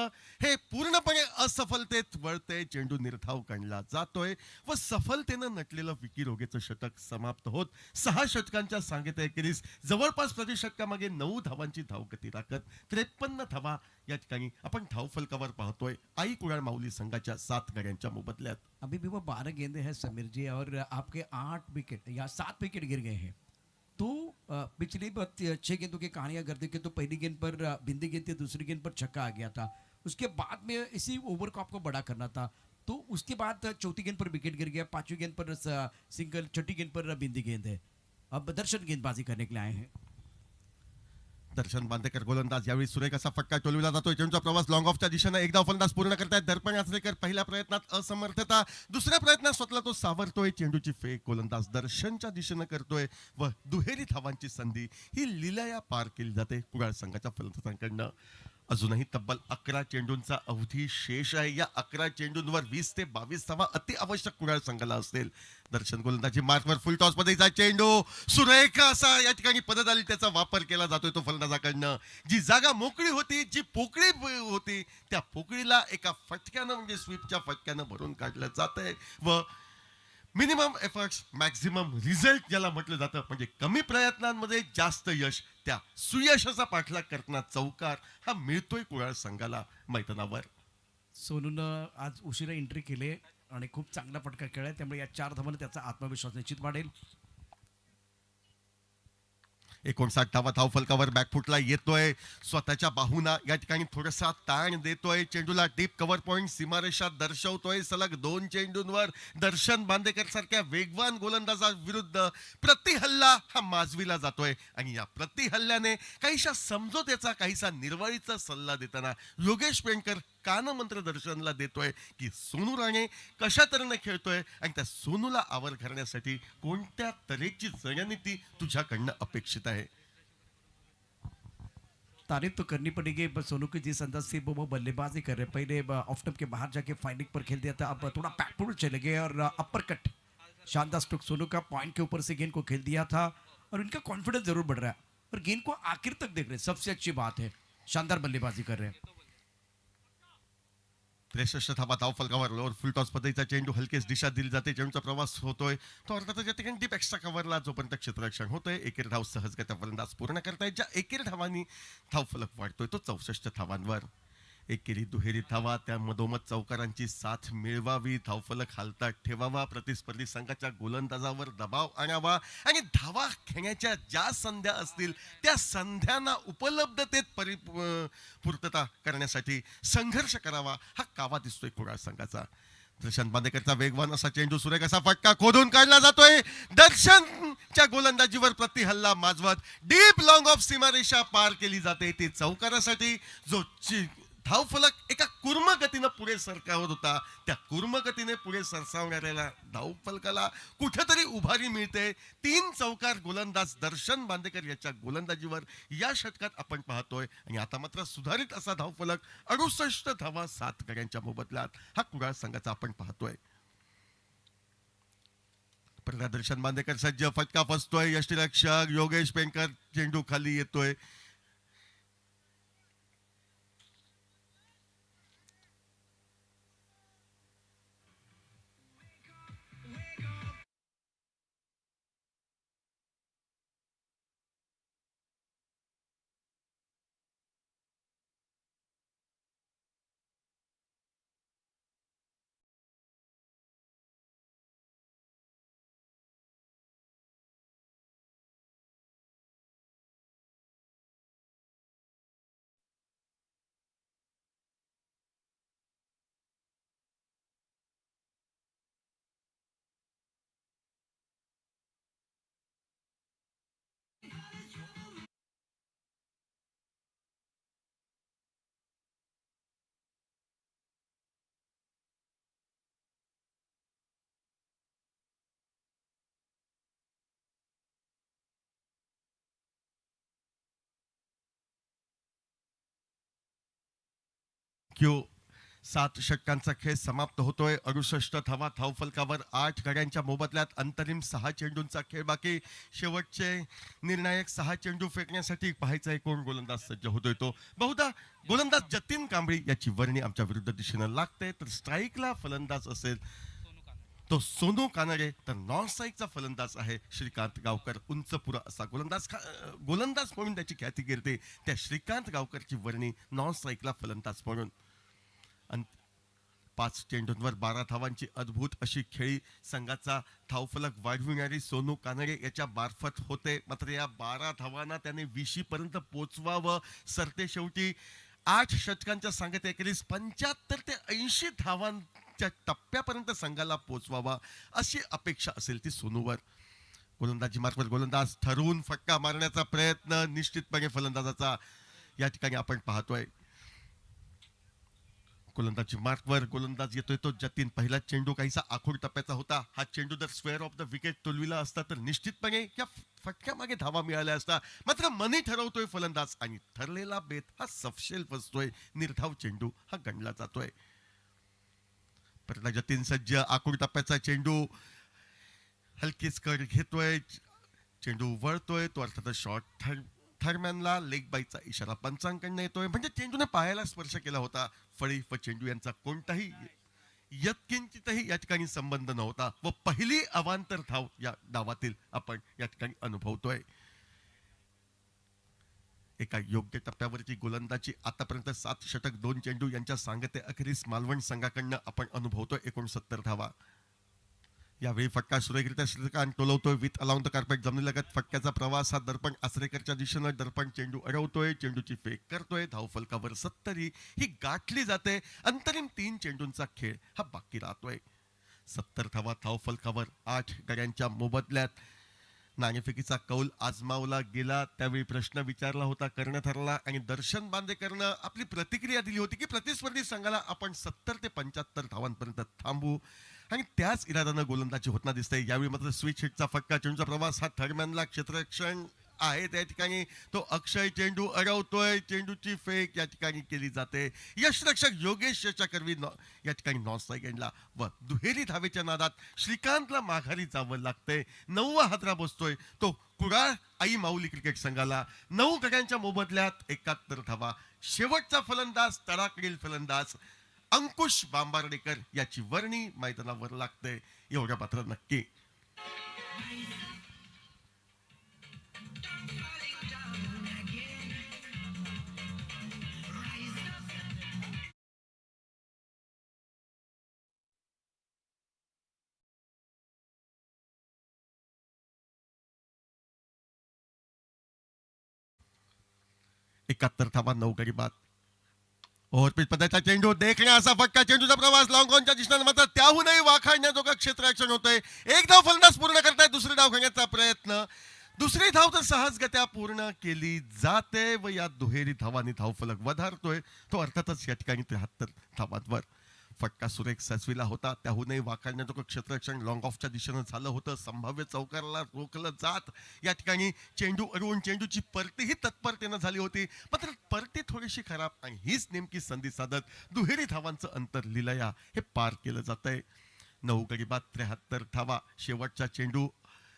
हे पूर्णपणे असफलतेत वळते. चेंडू निर्धाव काढला जातोय व सफलतेनं नटलेलं विकी रोगेचं षटक समाप्त होत 6 षटकांच्या सांगतेखेरीज जवळपास प्रति षटकामागे 9 धावांची धावगती राखत 53 धावा या ठिकाणी आपण धावफलकावर पाहतोय आई कुडाळ माऊली संघाच्या 7 गड्यांच्या मोबदल्यात. अभी भी वो 12 गेंदे हैं समीर जी और आपके 8 विकेट या 7 विकेट गिर गए हैं तो पिछली 6 गेंदों की कहानियां करते कि तो पहली गेंद पर बिंदी गेंद थी, दूसरी गेंद पर छक्का आ गया था, उसके बाद में इसी ओवर को आपको बड़ा करना था, तो उसके बाद चौथी गेंद पर विकेट गिर गया, पांचवी गेंद पर सिंगल, छठी गेंद पर बिंदी गेंद है. अब दर्शन गेंदबाजी करने के लिए आए हैं. दर्शन बांदेकर गोलंदाज यावेळी सुरेख असा फटका टोलविला जातोय. चेंडूचा प्रवास लॉंग ऑफच्या दिशेने एकदा फलंदाज पूर्ण करतायत दर्पण यात्रेकर. पहिल्या प्रयत्नात असमर्थता, दुसऱ्या प्रयत्नात स्वतःला तो सावरतोय. चेंडूची फेक गोलंदाज दर्शनच्या दिशेने करतोय व दुहेरी धावांची संधी ही लिलाया पार केली जाते कुडाळ संघाच्या फलंदाजांकडनं. अजूनही तब्बल 11 चेंडूंचा अवधी शेष आहे. या 11 चेंडूंवर 20 ते 22 धावा अति आवश्यक कुडाळ संघाला असतील. दर्शन गोलंदाजी मार्कवर फुल टॉस मध्ये चेंडू सुरेख असा या ठिकाणी पददाली त्याचा वापर केला जातोय तो फलंदाजाकडनं. जी जागा मोकळी होती, जी पोकळी होती, त्या पोकळीला एका फटक्यानं म्हणजे स्वीपच्या फटक्यानं भरून काढलं जातंय व मिनिमम एफर्ट्स मॅक्झिमम रिझल्ट ज्याला म्हटलं जातं म्हणजे कमी प्रयत्नांमध्ये जास्त यश, त्या सुयशाचा पाठलाग करताना चौकार हा मिळतोय कुडाळ संघाला मैदानावर. सोनूनं आज उशिरा एंट्री केली आणि खूप चांगला फटका खेळलाय, त्यामुळे या 4 धावांनी त्याचा आत्मविश्वास निश्चित वाढेल. 59 धावा धावफलकावर बॅकफुटला येतोय. स्वतःच्या बाहुना या ठिकाणी थोडासा ताण देतोय. चेंडूला डीप कव्हर पॉइंट सीमारेषा दर्शवतोय. सलग 2 चेंडूंवर दर्शन बांदेकर सारख्या वेगवान गोलंदाजा विरुद्ध प्रतिहल्ला हा माजविला जातोय आणि या प्रतिहल्ल्याने काहीशा समजोतेचा, काहीसा निर्वाळीचा सल्ला देताना योगेश पेंडकर कानमंत्र दर्शनला देतोय की सोनू राणे कशा तऱ्हेने खेळतोय आणि त्या सोनूला आवर करण्यासाठी कोणत्या तऱ्हेची रणनीती तुझ्याकडनं अपेक्षित आहे. तारीफ तो करनी पड़ेगी, बस सोनू की जिस अंदाज से वो बल्लेबाजी कर रहे, पहले ऑफ स्टंप के बाहर जाके फाइंडिंग पर खेल दिया था, अब थोड़ा बैकफुट चले गए और अपर कट शानदार स्ट्रोक सोनू का पॉइंट के ऊपर से गेंद को खेल दिया था और इनका कॉन्फिडेंस जरूर बढ़ रहा है और गेंद को आखिर तक देख रहे हैं, सबसे अच्छी बात है, शानदार बल्लेबाजी कर रहे हैं. 63 धावा धावफलकावर लोअर फुल टॉस पद्धतीचा चेंडू हलकेच दिशा दिली जाते. चेंडूचा प्रवास होतोय तो अर्थातच या ठिकाणी डीप एक्स्ट्रा कव्हरला जोपर्यंत क्षेत्ररक्षण होतोय. एकेरी धाव सहजगत्या फलंदाज पूर्ण करतायत. ज्या एकेरी धावांनी धावफलक वाढतोय तो 64 धावांवर. एकेरी दुहेरी धावा त्या मधोमध चौकारांची साथ मिळवावी, धावफलक हालतात ठेवावा, प्रतिस्पर्धी संघाच्या गोलंदाजावर दबाव आणावा आणि धावा खेळण्याच्या ज्या संध्या असतील त्या संध्यांना उपलब्धतेत पूर्तता करण्यासाठी संघर्ष करावा हा कावा दिसतोय कुडाळ संघाचा. दर्शन बांदेकरचा वेगवान असा चेंडू सुरेख असा फटका खोदून काढला जातोय. दर्शनच्या गोलंदाजीवर प्रतिहल्ला माजवत डीप लॉंग ऑफ सीमारेषा पार केली जाते. ती चौकारासाठी जो धावफलक एका कुर्म गतीनं पुढे सरकावत होता, त्या कुर्म गतीने पुढे सरसावणाऱ्याला धावफलकाला कुठेतरी उभारी मिळते. 3 चौकार गोलंदाज दर्शन बांदेकर याच्या गोलंदाजीवर या षटकात आपण पाहतोय आणि आता मात्र सुधारित असा धावफलक 68 धावा 7 गड्यांच्या मोबदल्यात हा कुडाळ संघाचा आपण पाहतोय. दर्शन बांदेकर सज्ज, फटका फसतोय. यष्टीरक्षक योगेश पेंडकर चेंडू खाली येतोय. क्यू 7 षटकांचा खेळ समाप्त होतोय. 68 धावा धावफलकावर. 8 गड्यांच्या मोबदल्यात अंतरिम 6 चेंडूंचा खेळ बाकी. शेवटचे निर्णायक 6 चेंडू फेकण्यासाठी पाहायचा कोण गोलंदाज सज्ज होतोय. तो बहुधा गोलंदाज जतीन कांबळी याची वर्णी आमच्या विरुद्ध दिशेनं लागते. तर स्ट्राईकला फलंदाज असेल तो सोनू कानडे, तर नॉन स्ट्राईकचा फलंदाज आहे श्रीकांत गावकर. उंचपुरा असा गोलंदाज म्हणून त्याची ख्याती गिरते. त्या श्रीकांत गावकरची वर्णी नॉन स्ट्राईकला फलंदाज म्हणून. 5 चेंडूंवर 12 धावांची अद्भुत अशी खेळी संघाचा धावफलक वाढविणारी सोनू कानडे याच्या मार्फत होते. मात्र या 12 धावांना त्याने 20 पर्यंत पोचवावं. सरते शेवटी 8 षटकांच्या सांगत एकेरीस 75 ते 80 धावांच्या टप्प्यापर्यंत संघाला पोचवावा अशी अपेक्षा असेल ती सोनूवर. गोलंदाजी मार्फत गोलंदाज ठरवून फटका मारण्याचा प्रयत्न निश्चितपणे फलंदाजाचा या ठिकाणी आपण पाहतोय. गोलंदाजी मार्कवर गोलंदाज येतोय तो जतीन. पहिला चेंडू काहीसा आखूड टप्प्याचा होता. हा चेंडू जर स्क्वेअर ऑफ द विकेट तोलविला असता तर निश्चितपणे या फटक्यामागे धावा मिळाल्या असता. मात्र मनी ठरवतोय फलंदाज आणि ठरलेला बेत हा सपशेल फसतोय. निर्धाव चेंडू हा गणला जातोय. परत जतीन सज्ज. आखूड टप्प्याचा चेंडू हलकीच कड घेतोय. चेंडू वळतोय. तो अर्थातच शॉर्ट थर्मॅनला लेग बाईचा इशारा पंचांकडनं येतोय. म्हणजे चेंडूने पायाला स्पर्श केला होता. फळी व चेंडू यांचा कोणताही यत्किंचितही या ठिकाणी संबंध नव्हता व पहिली अवांतर धाव या डावातील आपण या ठिकाणी अनुभवतोय. एका योग्य टप्प्यावरची गोलंदाजी आतापर्यंत 7 षटक 2 चेंडू यांच्या सांगते अखेरीस मालवण संघाकडनं आपण अनुभवतोय 69 धावा. यावेळी फटका सुरेखरित्या श्रीकांत टोलवतोय. विथ अलाउंड द कार्पेट जमिनीलगत फटक्याचा प्रवास हा दर्पण आचरेकरच्या दिशेनं. दर्पण चेंडू अडवतोय. चेंडूची फेक करतोय. धावफलकावर 70 ही गाठली जाते. अंतरिम 3 चेंडूंचा खेळ हा बाकी राहतोय. 70 धावा धावफलकावर. 8 गड्यांच्या मोबदल्यात नाणेफेकीचा कौल आजमावला गेला. त्यावेळी प्रश्न विचारला होता कर्ण ठरला आणि दर्शन बांदेकरनं आपली प्रतिक्रिया दिली होती की प्रतिस्पर्धी संघाला आपण 70 ते 75 धावांपर्यंत थांबू आणि त्याच इराद्यानं गोलंदाजी होताना दिसते. यावेळी मात्र स्विच हिटचा फटका. चेंडूचा प्रवास हा थर्मॅनला क्षेत्ररक्षण आहे त्या ठिकाणी. तो अक्षय चेंडू अडवतोय. चेंडूची फेक या ठिकाणी केली जाते. यष्टरक्षक योगेश याच्या करवी या ठिकाणी नॉन स्ट्राईक एंडला व दुहेरी धावेच्या नादात श्रीकांतला माघारी जावं लागतंय. 9वा हादरा बसतोय तो कुडाळ आई माऊली क्रिकेट संघाला. 9 गड्यांच्या मोबदल्यात 71 धावा. शेवटचा फलंदाज तडाखील फलंदाज अंकुश बांबार्डेकर याची वर्णी मैदानावर लागते एवढं मात्र नक्की. एकाहत्तर धावा 9 गडी बाद. ओव्हरपिच पद्धतीचा चेंडू देखण्या असा फटका. चेंडूचा प्रवास लॉंग ऑनच्या दिशेने मात्र त्याहूनही वाखाणण्याजोगं क्षेत्ररक्षण होतंय. एक धाव फलंदाज पूर्ण करताय. दुसरी धाव घेण्याचा प्रयत्न. दुसरी धाव तर सहजगत्या पूर्ण केली जाते व या दुहेरी धावांनी धावफलक वधारतोय तो अर्थातच या ठिकाणी 73 धावांवर. फटका सुरेख सजविला होता. त्याहूनही वाखाणण्याजोगं क्षेत्ररक्षण लॉंग ऑफच्या दिशेनं झालं होतं. संभाव्य चौकाराला रोखलं जात या ठिकाणी चेंडू अडवून चेंडूची परतीही तत्परतेनं झाली होती. मात्र परती थोडीशी खराब आणि हीच नेमकी संधी साधत दुहेरी धावांचं अंतर लिलया हे पार केलं जातंय. 9 गडी बाद 73 धावा. शेवटचा चेंडू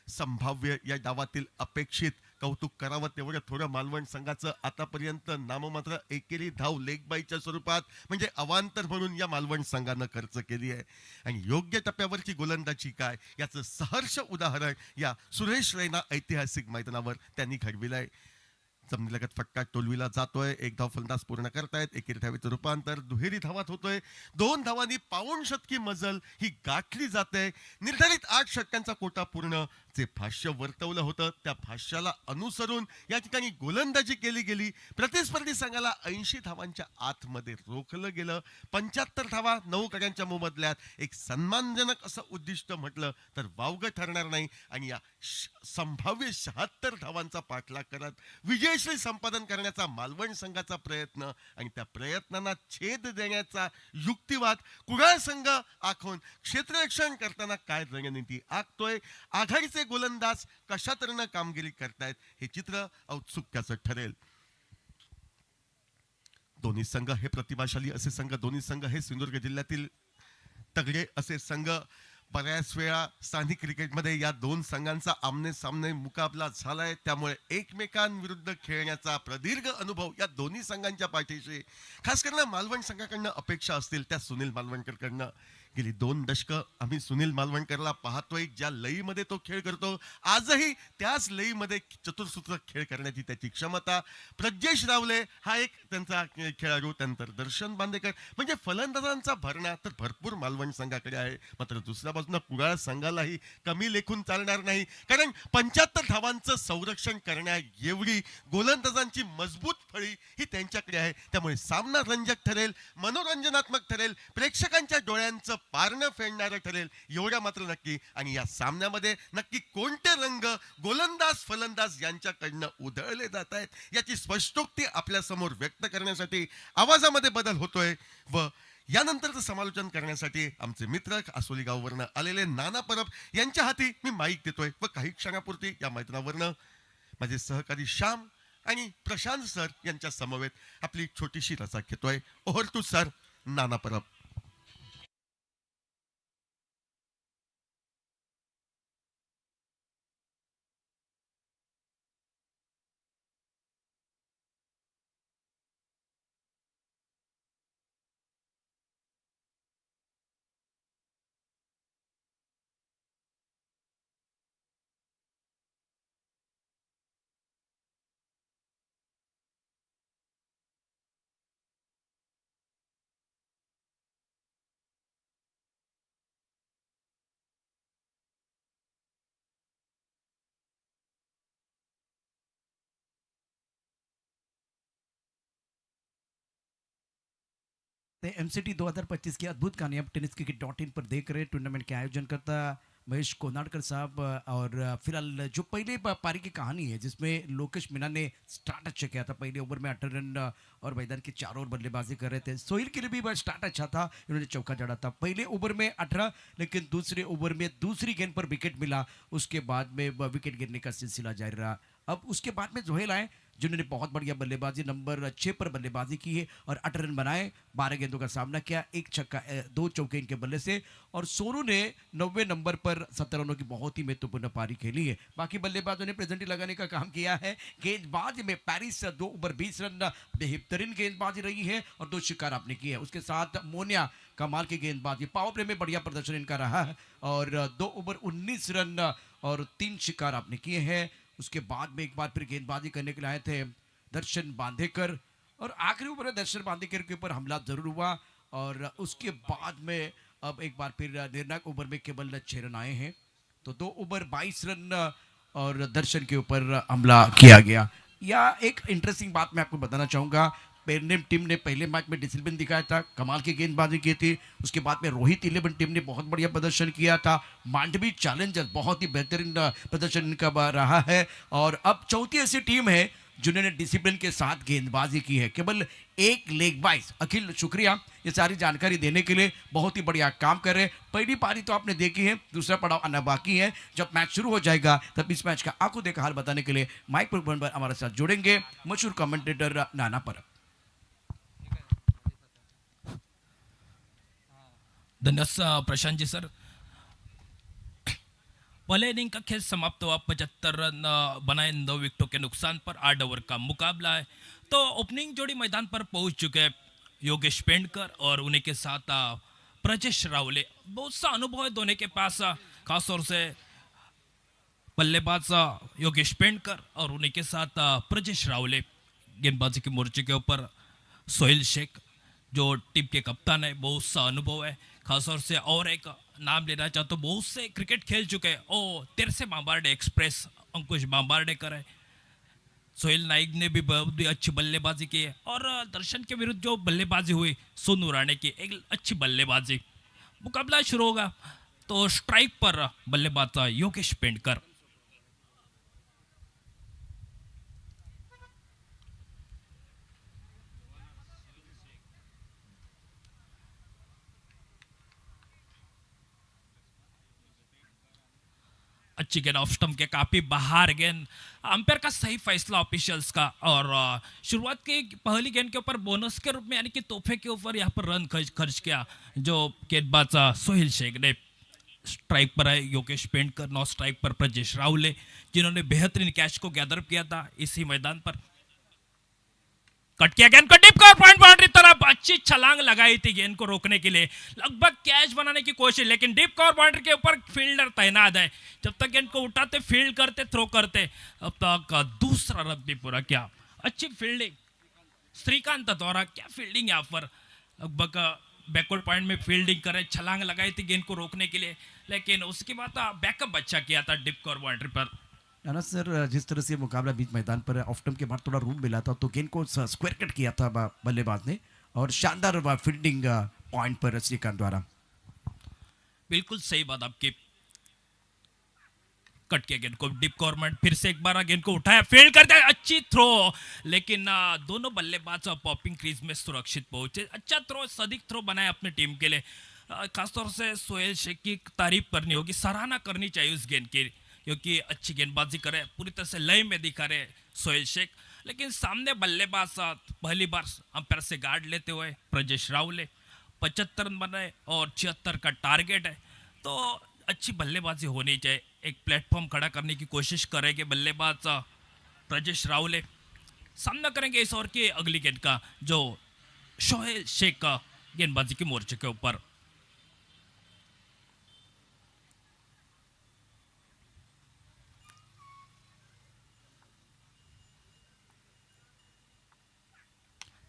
संभाव्य या डावातील अपेक्षित कौतुक करावं तेवढं थोडं मालवण संघाचं आतापर्यंत नाममात्र एकेरी धाव लेगबाईच्या स्वरूपात म्हणजे अवांतर म्हणून या मालवण संघानं खर्च केली आहे. आणि योग्य टप्प्यावरची गोलंदाजी काय याचं सहर्ष उदाहरण या सुरेश रैना ऐतिहासिक मैदानावर त्यांनी घडविलंय. जमिनीलगत फटका टोलविला जातोय. 1 धाव फलंदाज पूर्ण करतायत. एकेरी धावेचं रूपांतर दुहेरी धावात होतोय. 2 धावांनी पाऊण शतकी मजल ही गाठली जाते. निर्धारित 8 षटकांचा कोटा पूर्ण जे भाष्य वर्तवलं होतं त्या भाष्याला अनुसरून या ठिकाणी गोलंदाजी केली गेली. प्रतिस्पर्धी संघाला 80 धावांच्या आतमध्ये रोखलं गेलं. 75 धावा 9 गड्यांच्या मोबदल्यात एक सन्मानजनक असं उद्दिष्ट म्हटलं तर वावगं ठरणार नाही. आणि या संभाव्य 76 धावांचा पाठलाग करत विजयश्री संपादन करण्याचा मालवण संघाचा प्रयत्न आणि त्या प्रयत्नांना छेद देण्याचा युक्तिवाद कुडाळ संघ आखून क्षेत्ररक्षण करताना काय रणनीती आखतोय. आघाडीचे गोलंदाज कशा तऱ्हेनं कामगिरी करतायत हे चित्र औत्सुक्याचं ठरेल. दोन्ही संघ हे प्रतिभाशाली असे संघ, दोन्ही संघ हे सिंधुदुर्ग जिल्ह्यातील तगडे असे संघ. बऱ्याच वेळा स्थानिक क्रिकेटमध्ये या दोन संघांचा आमने सामने मुकाबला झालाय, त्यामुळे एकमेकांविरुद्ध खेळण्याचा प्रदीर्घ अनुभव या दोन्ही संघांच्या पाठीशी खास करून मालवण संघाकडनं अपेक्षा असतील त्या सुनील मालवणकरकडनं. गेली 2 दशकं आम्ही सुनील मालवणकरला पाहतोय, ज्या लईमध्ये तो खेळ करतो आजही त्याच लईमध्ये चतुर्सूत्र खेळ करण्याची त्याची क्षमता. प्रज्ञेश रावले हा एक त्यांचा खेळाडू, त्यानंतर दर्शन बांदेकर, म्हणजे फलंदाजांचा भरणा तर भरपूर मालवण संघाकडे आहे. मात्र दुसऱ्या बाजूला कुडाळ संघालाही कमी लेखून चालणार नाही, कारण 75 धावांचं संरक्षण करण्या एवढी गोलंदाजांची मजबूत फळी ही त्यांच्याकडे आहे. त्यामुळे सामना रंजक ठरेल, मनोरंजनात्मक ठरेल, प्रेक्षकांच्या डोळ्यांचं पारणं फेडणारं ठरेल एवढं मात्र नक्की. आणि या सामन्यामध्ये नक्की कोणते रंग गोलंदाज फलंदाज यांच्याकडनं उधळले जात आहेत याची स्पष्टोक्ती आपल्या समोर व्यक्त करण्यासाठी आवाजामध्ये बदल होतोय. व यानंतरचं समालोचन करण्यासाठी आमचे मित्र आसोली गाववरनं आलेले नाना परब यांच्या हाती मी माईक देतोय. व काही क्षणापुरती या मैदानावरनं माझे सहकारी श्याम आणि प्रशांत सर यांच्या समवेत आपली छोटीशी रचा घेतोय. ओव्हर टू सर नाना परब. MCT 2025 की अद्भुत कहानी आप टेनिस क्रिकेट.in पर देख रहे हैं. टूर्नामेंट के आयोजन करता महेश कोनाडकर साहब. और फिलहाल जो पहले पारी की कहानी है जिसमें लोकेश मीना ने स्टार्ट अच्छा किया था. पहले ओवर में 18 रन और मैदान के 4 ओवर बल्लेबाजी कर रहे थे. सोहेल के लिए भी स्टार्ट अच्छा था, इन्होंने चौका जड़ा था. पहले ओवर में 18, लेकिन दूसरे ओवर में दूसरी गेंद पर विकेट मिला. उसके बाद में विकेट गिरने का सिलसिला जारी रहा. अब उसके बाद में जोहेल आए जिन्होंने बहुत बढ़िया बल्लेबाजी नंबर 6 पर बल्लेबाजी की है और 8 रन बनाए. 12 गेंदों का सामना किया, 1 छक्का 2 चौके इनके बल्ले से. और सोनू ने 90 नंबर पर 17 रनों की बहुत ही महत्वपूर्ण पारी खेली है. बाकी बल्लेबाजों ने प्रेजेंटी लगाने का काम किया है. गेंदबाज में पेरिस 2 ओवर 20 रन बेहतरीन गेंदबाजी रही है और 2 शिकार आपने किए. उसके साथ मोनिया कमाल की गेंदबाजी, पावर प्ले में बढ़िया प्रदर्शन इनका रहा है और 2 ओवर 19 रन और 3 शिकार आपने किए हैं. उसके बाद में एक बार फिर गेंदबाजी करने के लिए आए थे दर्शन बांदेकर और आखिरी ओवर में दर्शन बांदेकर के ऊपर हमला जरूर हुआ. और उसके बाद में अब एक बार फिर निर्णायक ओवर में केवल 6 रन आए हैं. तो 2 ओवर 22 रन और दर्शन के ऊपर हमला किया गया. या एक इंटरेस्टिंग बात मैं आपको बताना चाहूँगा, पेरनेम टीम ने पहले मैच में डिसिप्लिन दिखाया था, कमाल की गेंदबाजी की थी. उसके बाद में रोहित 11 टीम ने बहुत बढ़िया प्रदर्शन किया था. मांडवी चैलेंजर्स बहुत ही बेहतरीन प्रदर्शन इनका रहा है. और अब चौथी ऐसी टीम है जिन्होंने डिसिप्लिन के साथ गेंदबाजी की है, केवल 1 लेग बाइस. अखिल शुक्रिया ये सारी जानकारी देने के लिए, बहुत ही बढ़िया काम कर रहे हैं. पहली पारी तो आपने देखी है, दूसरा पड़ाव आना बाकी है. जब मैच शुरू हो जाएगा तब इस मैच का आंखों देखा हाल बताने के लिए माइक पर हमारे साथ जुड़ेंगे मशहूर कमेंटेटर नाना परब. धन्यवाद प्रशांत जी सर. पहले इनिंग का खेल समाप्त हुआ, 75 रन बनाए 9 विकेटों के नुकसान पर 8 ओवर का मुकाबला है. तो ओपनिंग जोड़ी मैदान पर पहुंच चुके हैं योगेश पेंडकर और उन्हीं के साथ प्रजेश रावले. बहुत सा अनुभव है दोनों के पास, खासतौर से बल्लेबाज योगेश पेंडकर और उन्हीं के साथ प्रजेश रावले. गेंदबाजी के मोर्चे के ऊपर सोहेल शेख जो टीम के कप्तान है, बहुत सा अनुभव है. खासतौर से और एक नाम लेना चाहता हूँ, बहुत से क्रिकेट खेल चुके हैं और तेरसे बांबार्डे एक्सप्रेस अंकुश बांबार्डेकर है. सोहेल नाइक ने भी बहुत ही अच्छी बल्लेबाजी की है और दर्शन के विरुद्ध जो बल्लेबाजी हुई सोनू राणे की एक अच्छी बल्लेबाजी. मुकाबला शुरू होगा तो स्ट्राइक पर बल्लेबाज योगेश पेंडकर. अच्छी गेंद ऑफ स्टंप के काफी बाहर गेंद, अंपायर का सही फैसला ऑफिशियल्स का। और शुरुआत की पहली गेंद के ऊपर बोनस के रूप में यानी कि तोहफे के ऊपर यहाँ पर रन खर्च किया जो गेंदबाज सोहेल शेख ने। स्ट्राइक पर है योगेश पेंटकर, नौ स्ट्राइक पर प्रजेश रावले जिन्होंने बेहतरीन कैच को गैदर किया था इसी मैदान पर। कट किया गेंद को डिप कर पॉइंट बाउंड्री तरफ, अच्छी छलांग लगाई थी गेंद को रोकने के लिए, लगभग कैच बनाने की कोशिश, लेकिन डिप कवर बाउंड्री के ऊपर फील्डर तैनात है। जब तक गेंद को उठाते, फील्ड करते, थ्रो करते, अब तक दूसरा रन भी पूरा किया। अच्छी फील्डिंग श्रीकांत द्वारा, क्या फील्डिंग यहाँ पर, लगभग बैकवर्ड पॉइंट में फील्डिंग करे, छलांग लगाई थी गेंद को रोकने के लिए, लेकिन उसके बाद बैकअप अच्छा किया था डिप कवर बाउंड्री पर। ना सर, जिस तरह से मुकाबला बीच मैदान पर ऑफ स्टंप के बाद थोड़ा रूम मिला था तो गेंद को स्क्वायर कट किया था बल्लेबाज ने, और शानदार फील्डिंग पॉइंट पर श्रीकांत द्वारा। बिल्कुल सही बात आपकी। कट किया गेंद को डिप कॉर्नर, फिर से एक बार गेंद को उठाया, फील्ड करते, अच्छी थ्रो, लेकिन दोनों बल्लेबाज पॉपिंग क्रीज में सुरक्षित पहुंचे। अच्छा थ्रो, सदिक थ्रो बनाया अपनी टीम के लिए। खासतौर से सोहेल शेख की तारीफ करनी होगी, सराहना करनी चाहिए उस गेंद की, क्योंकि अच्छी गेंदबाजी करे, पूरी तरह से लय में दिखा रहे सोहेल शेख। लेकिन सामने बल्लेबाज पहली बार अंपायर से गार्ड लेते हुए प्रजेश रावले, 75 रन बनाए और 76 का टारगेट है, तो अच्छी बल्लेबाजी होनी चाहिए। एक प्लेटफॉर्म खड़ा करने की कोशिश करेंगे बल्लेबाज प्रजेश रावले, सामना करेंगे इस ओवर की अगली गेंद का जो सोहेल शेख का गेंदबाजी के मोर्चे के ऊपर।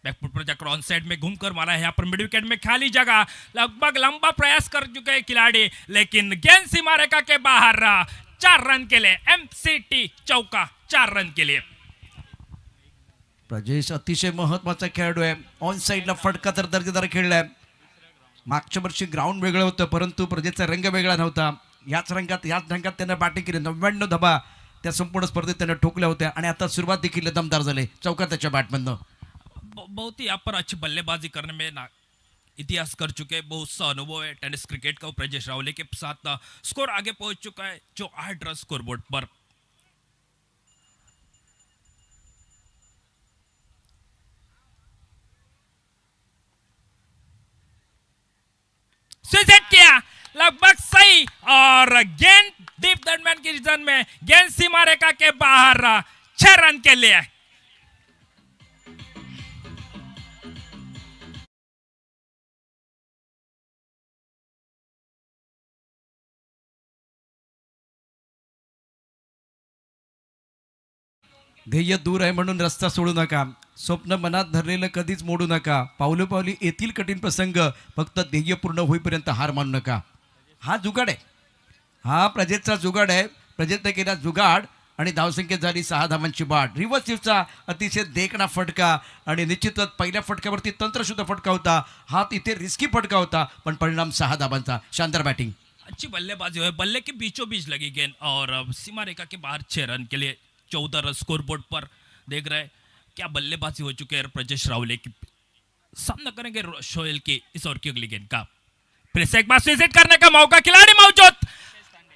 बैकफुट पर जाकर ऑन साइड में घूमकर मारा है, यहाँ पर मिड विकेट में खाली जगह, लगभग लंबा प्रयास कर चुके हैं खिलाड़ी, लेकिन गेंद सीमा रेखा के बाहर। 4 रन के लिए एमसीटी चौका, 4 रन के लिए। प्रजेश अतिशय महत्वाचा खेळाडू आहे, ऑन साईडला फटका तर दर्जेदार खेळलाय। मागच्या वर्षी ग्राउंड वेगळं होतं, परंतु प्रजेशचा रंग वेगळा नव्हता। याच रंगात त्यानं बॅटिंग केली, 99 धाबा त्या संपूर्ण स्पर्धेत त्यानं ठोकल्या होत्या, आणि आता सुरुवात देखील दमदार झाली चौका त्याच्या बॅटमधनं। बहुत ही यहाँ पर अच्छी बल्लेबाजी करने में ना इतिहास कर चुके हैं, बहुत सा अनुभव है टेनिस क्रिकेट का। प्रजेश रावले के साथ स्कोर आगे पहुंच चुका है जो 8 रन स्कोर बोर्ड पर। स्विच किया, लगभग सही, और गेंद डीप दरम्यान की रीजन में, गेंद सीमा रेखा के बाहर, 6 रन के लिए। ध्येय दूर आहे म्हणून रस्ता सोडू नका, स्वप्न मनात धरलेलं कधीच मोडू नका, पावलोपावली येतील कठीण प्रसंग, फक्त ध्येय पूर्ण होईपर्यंत हार मानू नका। हा जुगाड आहे, हा प्रजेशचा जुगाड आहे। प्रजेशने केला जुगाड आणि धावसंख्या झाली 6 धावांची बाट। रिव्हर्स स्वीपचा अतिशय देखणा फटका, आणि निश्चितच पहिल्या फटक्यावरती तंत्रशुद्ध फटका होता, हा तिथे रिस्की फटका होता, पण परिणाम 6 धावांचा। शानदार बॅटिंग, अच्छी बल्लेबाजी हुई, बल्ले के बीचों बीच लगी गेंद और सीमा रेखा के बाहर 6 रन के लिए। 14 रन स्कोर बोर्ड पर। देख रहे हैं क्या बल्लेबाजी हो चुके हैं प्रजेश रावले की। सामना करेंगे सोहेल की इस ओवर की अगली गेंद का। फिर से एक बार विजिट करने का मौका, खिलाड़ी मौजूद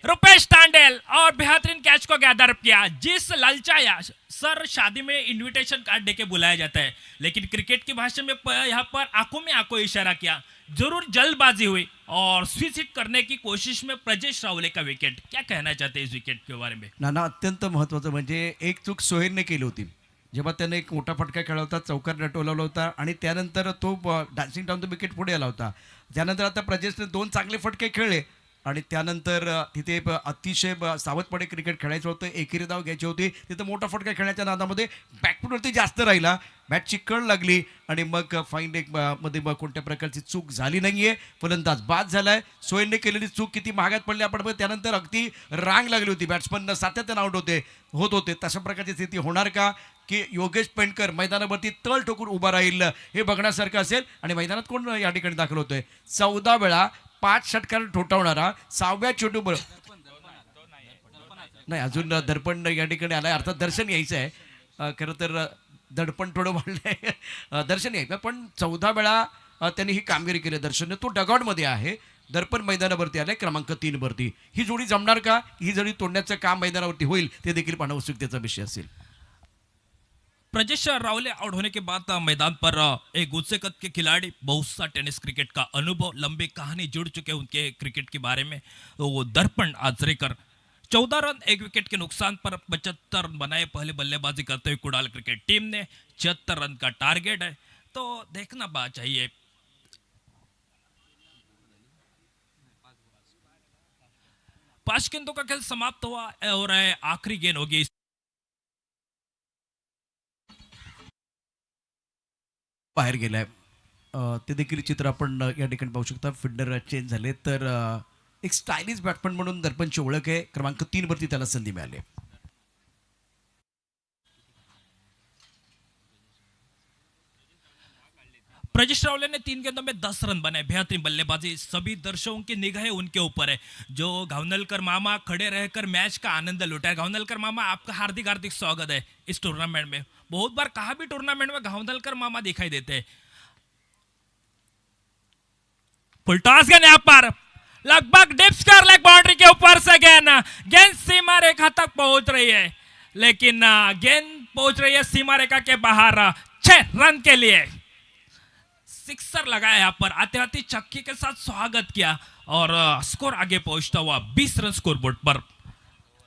रुपेश टांडेल, और बेहतरीन कैच को गैदर किया। जिस ललचाया सर, शादी में इनविटेशन कार्ड देके बुलाया जाता है, लेकिन क्रिकेट की भाषा में यहाँ पर आंखों में आंखों इशारा किया, जरूर जल्दबाजी हुई और स्विच हिट करने की कोशिश में प्रजेश रावले का विकेट। क्या कहना चाहते हैं इस विकेट के बारे में? नाना, अत्यंत महत्त्वाचं म्हणजे एक चूक सोहेलने केली होती, जेव्हा त्याने एक मोठा फटका खेळला होता, चौकार नटवला होता, आणि त्यानंतर तो डान्सिंग डाऊन द विकेट पुढे आला होता। त्यानंतर आता प्रजेशने 2 चांगले फटके खेळले, आणि त्यानंतर तिथे अतिशय सावधपणे क्रिकेट खेळायचं होतं, एकेरी धाव घ्यायची होती, तिथं मोठा फटका खेळण्याच्या नादामध्ये बॅकफुटवरती जास्त राहिला, बॅटची कळ लागली, आणि मग फाईन लेग मध्ये कोणत्या प्रकारची चूक झाली नाहीये, फलंदाज बाद झालाय। सोहेलने केलेली चूक किती महागात पडली आपण त्यानंतर अगदी रांग लागली होती, बॅट्समन सातत्याने आउट होत होते। तशा प्रकारची स्थिती होणार का, की योगेश पेंटकर मैदानावरती तळ ठोकून उभा राहील हे बघण्यासारखं असेल। आणि मैदानात कोण या ठिकाणी दाखल होतोय, 14 वेळा 5 षटकार ठोठावणारा 6व्या चेंडूवर, नाही अजून दर्पण या ठिकाणी आलाय, अर्थात दर्शन यायचं आहे। खरं तर दडपण थोडं वाढलंय, दर्शन यायचं, पण 14 वेळा त्यांनी ही कामगिरी केली दर्शनने। तो डगआउटमध्ये आहे, दर्पण मैदानावरती आले क्रमांक 3 वरती. ही जोडी जमणार का? ही जोडी तोडण्याचं काम मैदानावरती होईल ते देखील पाहणं उत्सुकतेचा विषय असेल. प्रजेश रावले आउट होने के बाद मैदान पर एक गुस्से कद के खिलाड़ी, बहुत सा टेनिस क्रिकेट का अनुभव, लंबी कहानी जुड़ चुके उनके क्रिकेट के बारे में. वो दर्पण आचरेकर 14 रन 1 विकेट के नुकसान पर 75 रन बनाए. पहले बल्लेबाजी करते हुए कुडाल क्रिकेट टीम ने 76 रन का टारगेट है, तो देखना बात चाहिए. 5 गेंदों का खेल समाप्त हुआ और आखिरी गेंद होगी. बाहेर गेलाय. ते देखील चित्र आपण या ठिकाणी पाहू शकता. फिल्डर चेंज झाले तर एक स्टायलिश बॅट्समन म्हणून दर्पणची ओळख आहे. क्रमांक 3 वरती त्याला संधी मिळाली. प्रजेश रावले ने 3 गेंदों में 10 रन बनाए. बेहतरीन बल्लेबाजी. सभी दर्शकों की निगाहें उनके ऊपर है. जो घावनलकर मामा खड़े रहकर मैच का आनंद लुटाए. घावनलकर मामा, आपका हार्दिक हार्दिक स्वागत है इस टूर्नामेंट में. बहुत बार कहा भी टूर्नामेंट में घावनलकर मामा दिखाई देते हैं. फुलटॉस गेंद यहाँ पर लगभग डिप्स कर लेग बाउंड्री के ऊपर से गेंद सीमा रेखा तक पहुंच रही है, लेकिन गेंद पहुंच रही है सीमा रेखा के बाहर. 6 रन के लिए सिक्सर लगाया यहाँ पर. आते आते चक्की के साथ स्वागत किया और स्कोर आगे पहुंचता हुआ 20 रन स्कोर बोर्ड पर.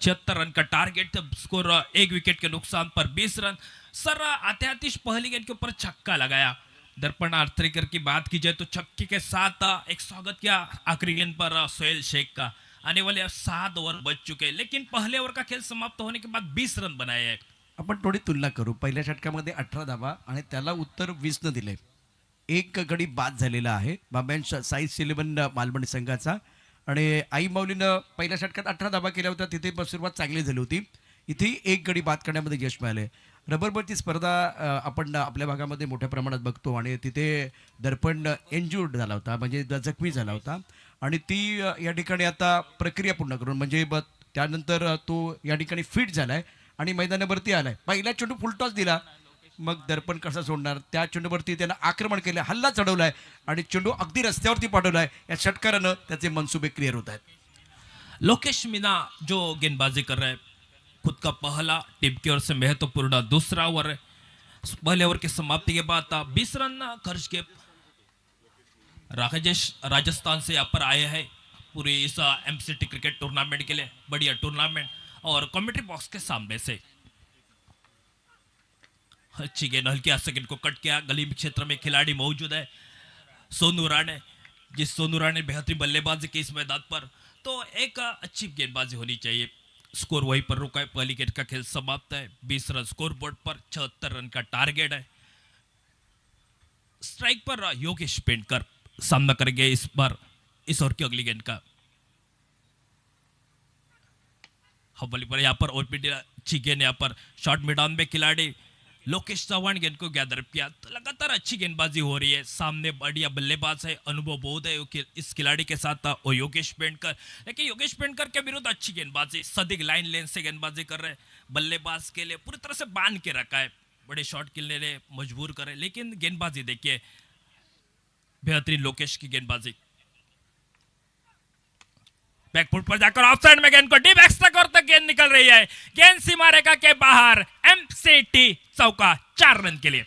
76 रन का टारगेट. स्कोर 1 विकेट के नुकसान पर 20 रन. सर, आते आते पहली गेंद के ऊपर छक्का लगाया. दर्पण आर्चरेकर की बात की जाए तो छक्के के साथ एक स्वागत किया आखिरी गेंद पर सोहेल शेख का. आने वाले 7 ओवर बच चुके, लेकिन पहले ओवर का खेल समाप्त होने के बाद 20 रन बनाए हैं. आपण थोडी तुलना करू. पहिल्या षटकामध्ये 18 धावा आणि त्याला उत्तर 20 न दिले. एक गडी बाद झालेला आहे बाब्यांच्या साईज 11 मालवणी संघाचा. आणि आई माऊलीनं पहिल्या षटकात 18 धावा केल्या होत्या. तिथे सुरुवात चांगली झाली होती. इथेही एक गडी बाद करण्यामध्ये यश मिळाले. रबरबॉलची स्पर्धा आपण आपल्या भागामध्ये मोठ्या प्रमाणात बघतो आणि तिथे दर्पण इंज्युर्ड झाला होता, म्हणजे जखमी झाला होता. आणि ती या ठिकाणी आता प्रक्रिया पूर्ण करून म्हणजे त्यानंतर तो या ठिकाणी फिट झालाय आणि मैदानावरती आलाय. पहिला चेंडू फुलटॉस दिला, मग दर्पण कसा सोडणार. त्या चेंडूवरती त्यानं आक्रमण केलं, हल्ला चढवलाय आणि चेंडू अगदी रस्त्यावरती पाठवलाय. या षटकारानं त्याचे मनसुबे क्लिअर होत आहेत. लोकेश मीना जो गेंदबाजी कर रहे हैं, खुद का पहला, टीम की ओर से महत्वपूर्ण दूसरा ओवर है. पहले ओवर की समाप्ति के बाद 20 रन खर्च के राजेश राजस्थान से यहाँ पर आए हैं पूरी इस एमसीटी क्रिकेट टूर्नामेंट के लिए. बढ़िया टूर्नामेंट. और कमेंट्री बॉक्स के सामने से अच्छी गेंद, हल्की सेकंड को कट किया. गली क्षेत्र में खिलाड़ी मौजूद है सोनू राणे, जिस सोनू राणे बेहतरीन बल्लेबाजी की इस मैदान पर, तो एक अच्छी गेंदबाजी होनी चाहिए. स्कोर वहीं पर रुका है. पहली गेंद का खेल समाप्त है. 20 रन स्कोर बोर्ड पर. 76 रन का टारगेट है. स्ट्राइक पर योगेश पेंटकर सामना करेंगे इस बार इस ओवर की अगली गेंद का. हवाली पर यहाँ पर ओपीडी अच्छी गेंद. यहाँ पर शॉर्ट मैदान में खिलाड़ी लोकेश चौहान गेंद को गैदर किया. तो लगातार अच्छी गेंदबाजी हो रही है. सामने बढ़िया बल्लेबाज है, अनुभव बहुत है इस खिलाड़ी के साथ वो योगेश पेंटकर. लेकिन योगेश पेंटकर के विरुद्ध अच्छी गेंदबाजी, सदिक लाइन लेन से गेंदबाजी कर रहे हैं. बल्लेबाज के लिए पूरी तरह से बांध के रखा है, बड़े शॉट खेलने लिए मजबूर करे. लेकिन गेंदबाजी देखिए, बेहतरीन लोकेश की गेंदबाजी. बैकफुट पर जाकर ऑफसाइड में गेंद को डीप एक्स्ट्रा कोर तक गेंद निकल रही है. गेंद सीमा रेखा के बाहर. एमसीटी चौका 4 रन के लिए.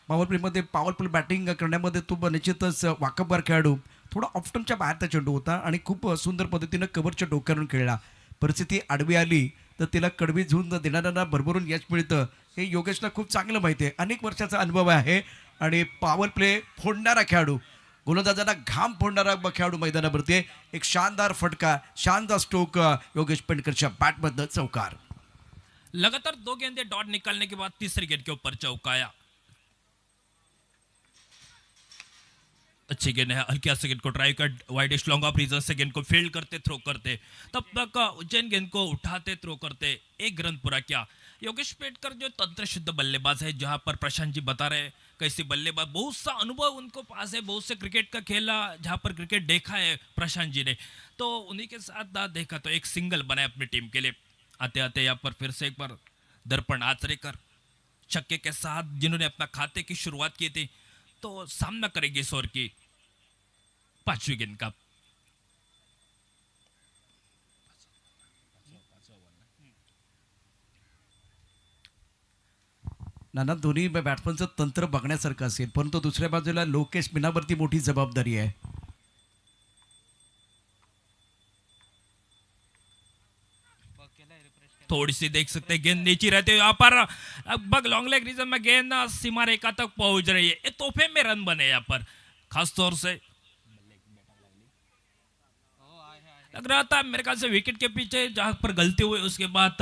पॉवर प्लेमध्ये पॉवरफुल बॅटिंग करण्यामध्ये तो निश्चितच वाकबगार खेळाडू. थोडा ऑफ्टमच्या बाहेरचा चेंडू होता आणि खूप सुंदर पद्धतीनं कव्हरच्या डोक्यावरून खेळला. परिस्थिती आडवी आली तर तिला कडवी झुंज देणाऱ्यांना भरभरून यश मिळतं हे योगेशला खूप चांगलं माहिती आहे. अनेक वर्षाचा अनुभव आहे आणि पॉवर प्ले फोडणारा खेळाडू, गोलंदाजांना घाम फोडणारा खेळाडू मैदानावरती आहे. एक शानदार फटका, शानदार स्ट्रोक योगेश पेंडकरच्या बॅटमधनं चौकार. लगातार 2 गेंदे डॉट निकालने के बाद तीसरी गेंद के ऊपर चौकाया. अच्छी गेंद है, हल्की सेकंड को ट्राई कर वाइडेस्ट लॉन्ग ऑफ रीजन से गेंद को फील्ड करते, थ्रो करते. तब तक उज्जैन गेंद को उठाते, थ्रो करते. 1 रन पूरा किया. योगेश पेटकर जो तंत्रशुद्ध बल्लेबाज है, जहां पर प्रशांत जी बता रहे हैं कैसे बल्लेबाज, बहुत सा अनुभव उनको पास है, बहुत से क्रिकेट का खेला जहां पर क्रिकेट देखा है प्रशांत जी ने, तो उन्हीं के साथ देखा तो एक सिंगल बनाए अपनी टीम के लिए। आते आते यहाँ पर फिर से एक बार दर्पण आचरेकर छक्के के साथ जिन्होंने अपना खाते की शुरुआत की थी, तो सामना करेंगे इस ओवर की 5वीं गेंद का। नाना दोन्ही बॅट्समनचं तंत्र बघण्यासारखं असेल, परंतु दुसऱ्या बाजूला लोकेश मीनावरती मोठी जबाबदारी आहे. थोड़ी सी देख सकते हैं गेंद नीचे रहते हुए यहाँ पर लगभग लॉन्ग लेग रीजन में गेंद सीमा रेखा तक पहुंच रही है। ये तोहफे में रन बने यहाँ पर, खासतौर से लग रहा था मेरे ख्याल से विकेट के पीछे जहां पर गलती हुई उसके बाद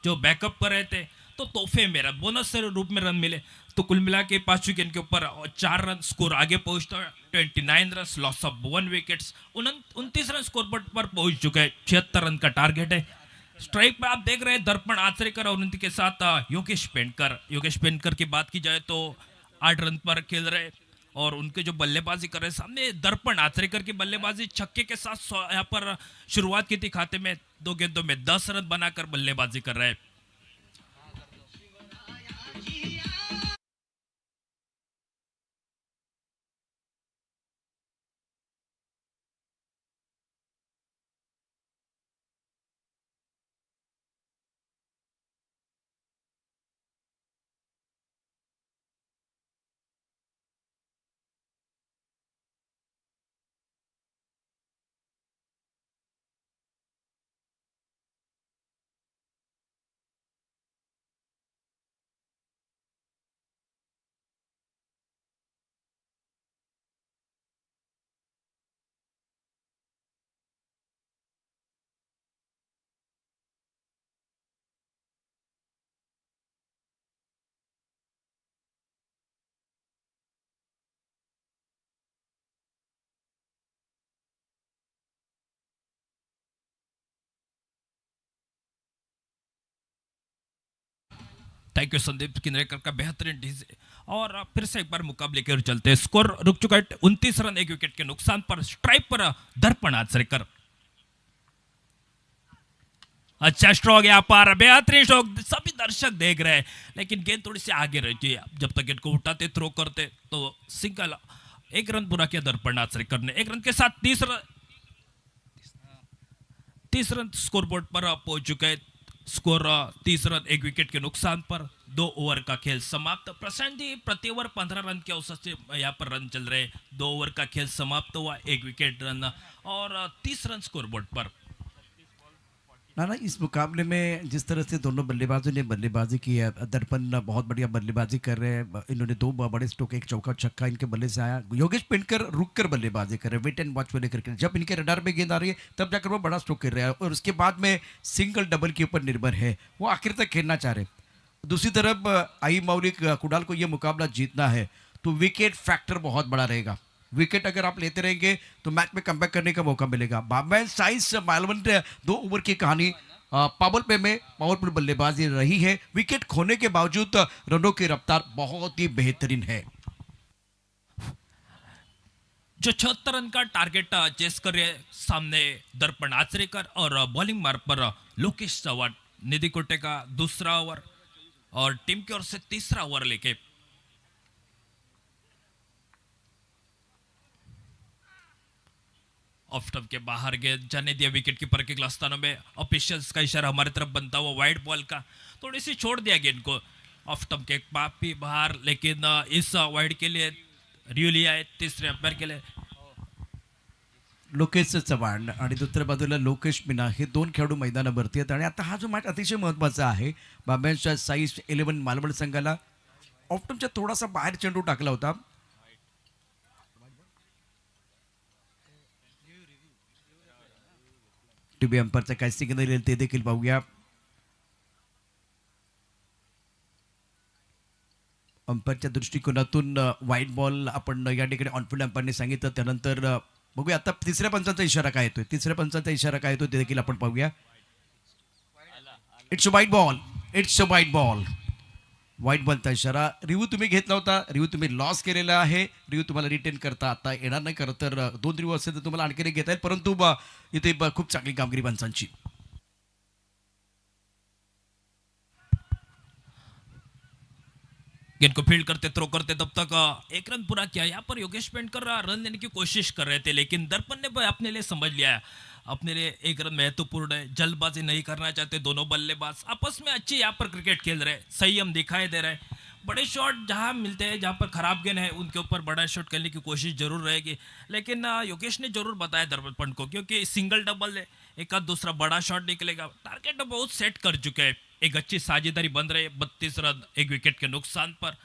जो बैकअप कर रहे थे तो तोहफे में रन, बोनस से रूप में रन मिले, तो कुल मिला के 5वीं गेंद के ऊपर 4 रन स्कोर आगे पहुंचता है। 29 run, loss of 1 wickets, 29 run score पर पहुंच चुके हैं। 76 रन का टारगेट है। स्ट्राइक पे आप देख रहे हैं दर्पण आचरेकर और उनके साथ योगेश पेंटकर। योगेश पेंटकर की बात की जाए तो 8 रन पर खेल रहे और उनके जो बल्लेबाजी कर रहे हैं सामने दर्पण आचरेकर की बल्लेबाजी छक्के के साथ यहाँ पर शुरुआत की थी खाते में, 2 गेंदों में 10 रन बनाकर बल्लेबाजी कर रहे हैं। थैंक यू संदीप किन्नरेकर का बेहतरीन डीजे। और फिर से एक बार मुकाबले की ओर चलते हैं। स्कोर रुक चुका है 29 रन 1 विकेट के नुकसान पर। स्ट्राइक पर दर्पण आचरेकर, अच्छा स्ट्रोक यहाँ पर, बेहतरीन स्ट्रोक, सभी दर्शक देख रहे हैं लेकिन गेंद थोड़ी सी आगे रहती है। जब तक गेंद को उठाते थ्रो करते तो सिंगल, 1 रन पूरा किया दर्पण आचरेकर ने। 1 रन के साथ 30 रन स्कोर बोर्ड पर पहुंच चुके हैं। स्कोर 30 रन 1 विकेट के नुकसान पर। 2 ओवर का खेल समाप्त। प्रशांत जी प्रति ओवर 15 रन के औसत से यहाँ पर रन चल रहे। 2 ओवर का खेल समाप्त हुआ, 1 विकेट रन और 30 रन स्कोर बोर्ड पर। ना इस मुकाबले में जिस तरह से दोनों बल्लेबाजों ने बल्लेबाजी की है, दर्पण बहुत बढ़िया बल्लेबाजी कर रहे हैं। इन्होंने 2 बड़े स्ट्रोक, 1 चौका छक्का इनके बल्ले से आया। योगेश पेंटकर रुक कर बल्लेबाजी कर रहे हैं, वेट एंड वॉच वाले क्रिकेट। जब इनके रडार में गेंद आ रही है तब जाकर वो बड़ा स्ट्रोक कर रहे हैं और उसके बाद में सिंगल डबल के ऊपर निर्भर है, वो आखिर तक खेलना चाह रहे। दूसरी तरफ आई मौलिक कुडाल को ये मुकाबला जीतना है तो विकेट फैक्टर बहुत बड़ा रहेगा। विकेट अगर आप लेते रहेंगे तो मैच में कमबैक करने का मौका मिलेगा। बाबैन साइंस मालवन 2 ओवर की कहानी, पावर प्ले में पावरफुल बल्लेबाजी रही है। विकेट खोने के बावजूद रनों की रफ्तार बहुत ही बेहतरीन है। जो 76 रन का टारगेट चेस कर रहे सामने दर्पण आचरेकर और बॉलिंग मार्ग पर लोकेश चौहान। निधि कोटे का दूसरा ओवर और टीम की ओर से तीसरा ओवर लेके ऑफ स्टंप के बाहर गेंद जाने दिया विकेट कीपर के स्थानों में। ऑफिशियल्स का इशारा हमारी तरफ बनता हुआ वाइड बॉल का, थोड़ी सी छोड़ दिया गेंद को ऑफ स्टंप के काफी बाहर, लेकिन इस वाइड के लिए रिव्यू आए तीसरे अंपायर के लिए लोकेश चव्हाण आणि दुसऱ्या बाजूला लोकेश मीना, हे 2 खेळाडू मैदानावरती आहेत। आणि आता हा जो मॅच अतिशय महत्त्वाचा आहे। बाबांच्या साईज 11 मालवण संघाला ऑफ्टमच्या थोडासा बाहेर चेंडू टाकला होता। टीव्ही अंपायरचं काय सिग्नल येईल ते देखील पाहूया। अंपायरच्या दृष्टिकोनातून वाईट बॉल आपण या ठिकाणी ऑनफिल्ड अंपायरने सांगितलं। त्यानंतर बघूया आता तिसऱ्या पंचांचा इशारा काय येतोय, ते देखील आपण पाहूया। It's a wide ball, it's a wide ball. Wide बॉलचा इशारा. रिव्ह्यू तुम्ही घेतला होता, रिव्ह्यू तुम्ही लॉस केलेला आहे. रिव्ह्यू तुम्हाला रिटेन करता आता येणार नाही. खरं तर 2 रिव्ह्यू असेल तर तुम्हाला आणखी घेता येईल, परंतु इथे खूप चांगली कामगिरी पंचांची. गेंद को फील्ड करते थ्रो करते तब तक एक रन पूरा किया. यहाँ पर योगेश पेंटकर रन देने की कोशिश कर रहे थे, लेकिन दर्पण ने अपने लिए समझ लिया है, अपने लिए एक रन महत्वपूर्ण है. जल्दबाजी नहीं करना चाहते दोनों बल्लेबाज. आपस में अच्छी यहाँ पर क्रिकेट खेल रहे हैं, संयम दिखाई दे रहे हैं. बड़े शॉट जहां मिलते हैं, जहां पर खराब गेंद है, उनके ऊपर बड़ा शॉट करने की कोशिश जरूर रहेगी. लेकिन योगेश ने जरूर बताया दर्पण को, क्योंकि सिंगल डबल है, एक आध दूसरा बड़ा शॉट निकलेगा. टारगेट बहुत सेट कर चुके हैं. एक अच्छी साझेदारी बन रही है. 32 रन 1 विकेट के नुकसान पर.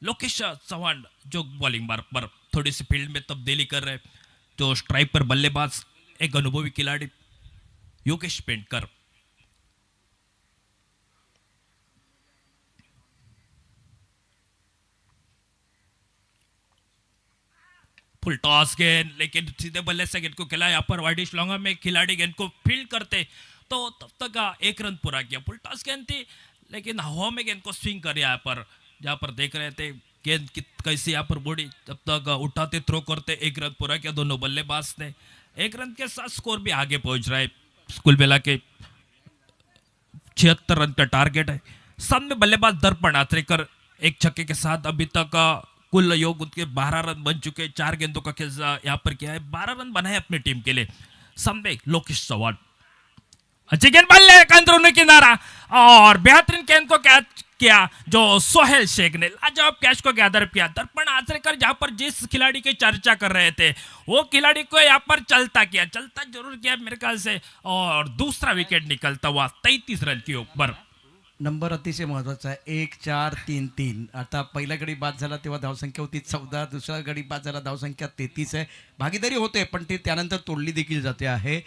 लोकेश चौहान जो बॉलिंग मार्ग पर थोड़ी सी फील्ड में तब्दीली कर रहे हैं. जो स्ट्राइक पर बल्लेबाज एक अनुभवी खिलाड़ी योगेश पेंटकर. फुल टॉस गेंद, लेकिन सीधे बल्ले से गेंद को खेला. यहाँ पर वाइडिश लॉन्गा में खिलाड़ी गेंद को फील्ड करते तो तब तक 1 रन पूरा किया. फुल टॉस गेंद थी, लेकिन हवा में गेंद को स्विंग कर यहाँ पर, जहाँ पर देख रहे थे गेंद कैसे यहाँ पर बुड़ी. तब तक उठाते थ्रो करते 1 रन पूरा किया दोनों बल्लेबाज ने. 1 रन के साथ स्कोर भी आगे पहुंच रहा है. कुल मिला के 76 रन का टारगेट है. सामने बल्लेबाज दर्पण आचरेकर एक छक्के के साथ अभी तक कुल योग उनके 12 रन बन चुके. 4 गेंदों का खेल यहाँ पर किया है. 12 रन बनाए अपनी टीम के लिए. सामने लोकेश चौहान अच्छी गेंद बल्ले अंदरूनी किनारा, और बेहतरीन गेंद को कैच किया जो सोहेल शेख ने. लाजवाब कैच को गैदर किया. दर्पण आचरेकर जहां पर जिस खिलाड़ी की चर्चा कर रहे थे, वो खिलाड़ी को यहाँ पर चलता जरूर किया मेरे ख्याल से. और दूसरा विकेट निकलता हुआ 33 रन के ऊपर. नंबर अतिशय महत्वाचा आहे. 1 4 3 3. आता पहिला गडी बाद झाला तेव्हा धावसंख्या होती 14. दुसरा गडी बाद झाला धावसंख्या 33 आहे. भागीदारी होते, पण ती त्यानंतर तोडली देखील जाते आहे.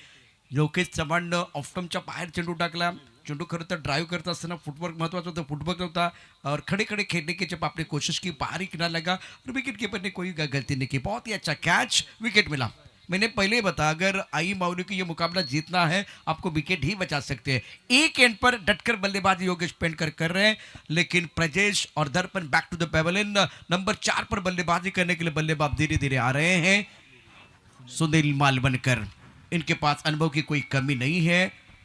योगेश चव्हाण ऑफटमच्या बाहेर चेंडू टाकला. चेंडू खरं तर ड्राइव करत असताना फुटवर्क महत्वाचा होता. फुटवर्क होता और खड़े खड़े खेलने की जब आपने कोशिश की, बाहर ही किनारा लगा और विकेट कीपर ने कोई गलती नहीं की. बहुत ही अच्छा कैच, विकेट मिला. मैंने पहले ही बताया, अगर आई माउली को ये मुकाबला जीतना है, आपको विकेट ही बचा सकते हैं. एक एंड पर डटकर बल्लेबाजी योगेश पेंटकर कर रहे हैं, लेकिन प्रजेश और Darpan back to the pavilion. Number 4 पर बल्लेबाजी करने के लिए बल्लेबाज धीरे धीरे आ रहे हैं. सुनील मालवणकर, इनके पास अनुभव की कोई कमी नहीं है,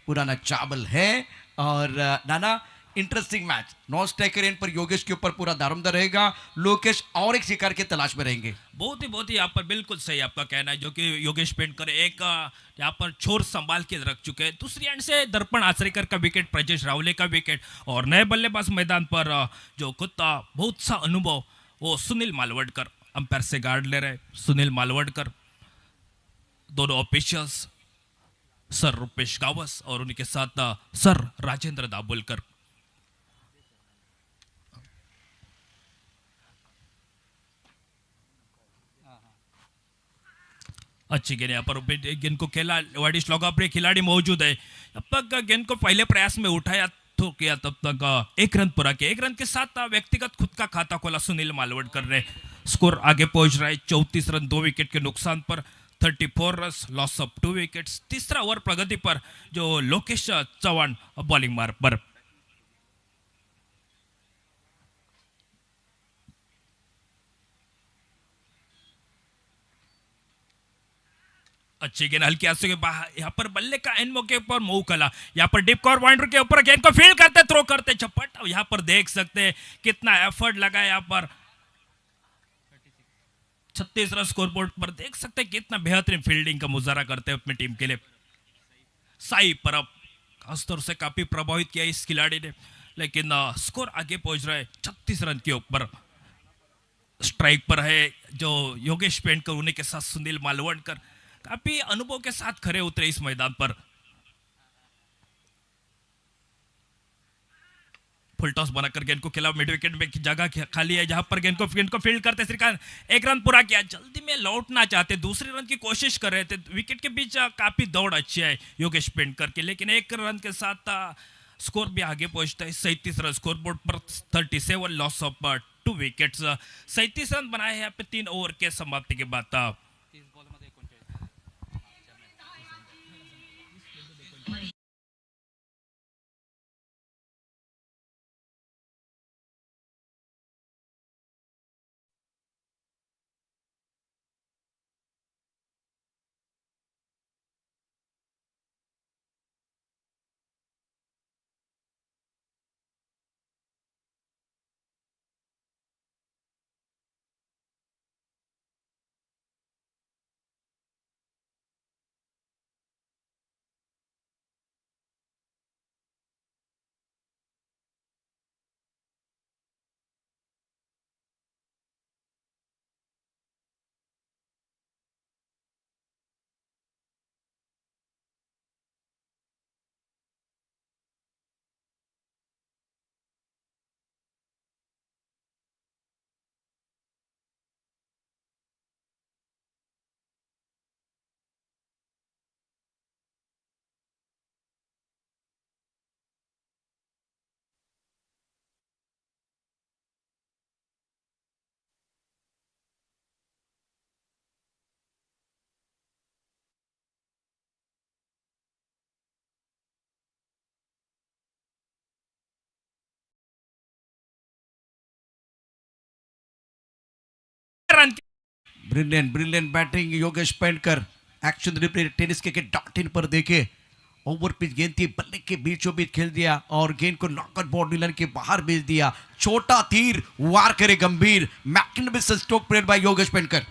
पुराना चावल है. और नाना, interesting match. Non striker end पर योगेश के ऊपर पूरा दारोमदार रहेगा. लोकेश और एक शिकार की तलाश में रहेंगे. बहुत ही यहाँ पर बिल्कुल सही आपका कहना है, जो कि योगेश पेंटकर एक यहाँ पर छोर संभाल के रख चुके हैं. दूसरी एंड से दर्पण आचरेकर का विकेट, प्रजेश रावले का विकेट, और नए बल्लेबाज मैदान पर जो खुद बहुत सा अनुभव, वो सुनील मालवणकर अंपायर से गार्ड ले रहे. सुनील मालवणकर, दोनों ऑफिशियल्स सर रुपेश गावस और उनके साथ सर राजेंद्र दाभोलकर. अच्छी गेंद यहाँ पर गेंद को खेला. वाइडिश लॉन्गा पर खिलाड़ी मौजूद है. अब तक गेंद को पहले प्रयास में उठाया तो किया, तब तक 1 रन पूरा किया. 1 रन के साथ व्यक्तिगत खुद का खाता खोला सुनील मालवणकर ने. स्कोर आगे पहुंच रहा है 34 रन 2 विकेट के नुकसान पर. 34 रन, लॉस ऑफ 2 विकेट्स. तीसरा ओवर प्रगति पर जो लोकेश चौहान बॉलिंग मार्ग पर. अच्छी गेंद हल्की हाथों के बाहर, यहाँ पर बल्ले का एन मौके पर मूव कला. यहाँ पर डिप कॉर बाउंड्री के ऊपर गेंद को फील्ड करते, थ्रो करते चपट. यहाँ पर देख सकते हैं कितना एफर्ट लगा है. यहाँ पर 36 रन स्कोर बोर्ड पर देख सकते हैं कितना बेहतरीन फील्डिंग का मुजाहरा करते हैं अपनी टीम के लिए. साई परब खासतौर से काफी प्रभावित किया इस खिलाड़ी ने, लेकिन स्कोर आगे पहुंच रहा है 36 रन के ऊपर. स्ट्राइक पर है जो योगेश पेंटकर, उन्हीं के साथ सुनील मालवणकर काफी अनुभव के साथ खड़े उतरे इस मैदान पर. फुल टॉस बनाकर गेंद को खेला. मिड विकेट में जगह खाली है, जहां पर गेंद को फील्ड करते श्रीकांत. 1 रन पूरा किया. जल्दी में लौटना चाहते, दूसरे रन की कोशिश कर रहे थे. विकेट के बीच काफी दौड़ अच्छी है योगेश पेंटकर के, लेकिन 1 रन के साथ स्कोर भी आगे पहुंचता है. 37 रन स्कोर बोर्ड पर. 37 लॉस ऑफ 2 विकेट्स. 37 रन बनाए हैं यहाँ पे 3 ओवर के समाप्ति के बाद. Brilliant batting Yogesh Pendkar. Action replay tennis के डॉट इन पर देखे, ओवर पिच गेंद थी, बल्ले के बीचों बीच खेल दिया और गेंद को नॉकआउट बाउंड्री लाइन के बाहर भेज दिया। छोटा तीर वार करे गंभीर, magnificent stroke played by Yogesh Pendkar.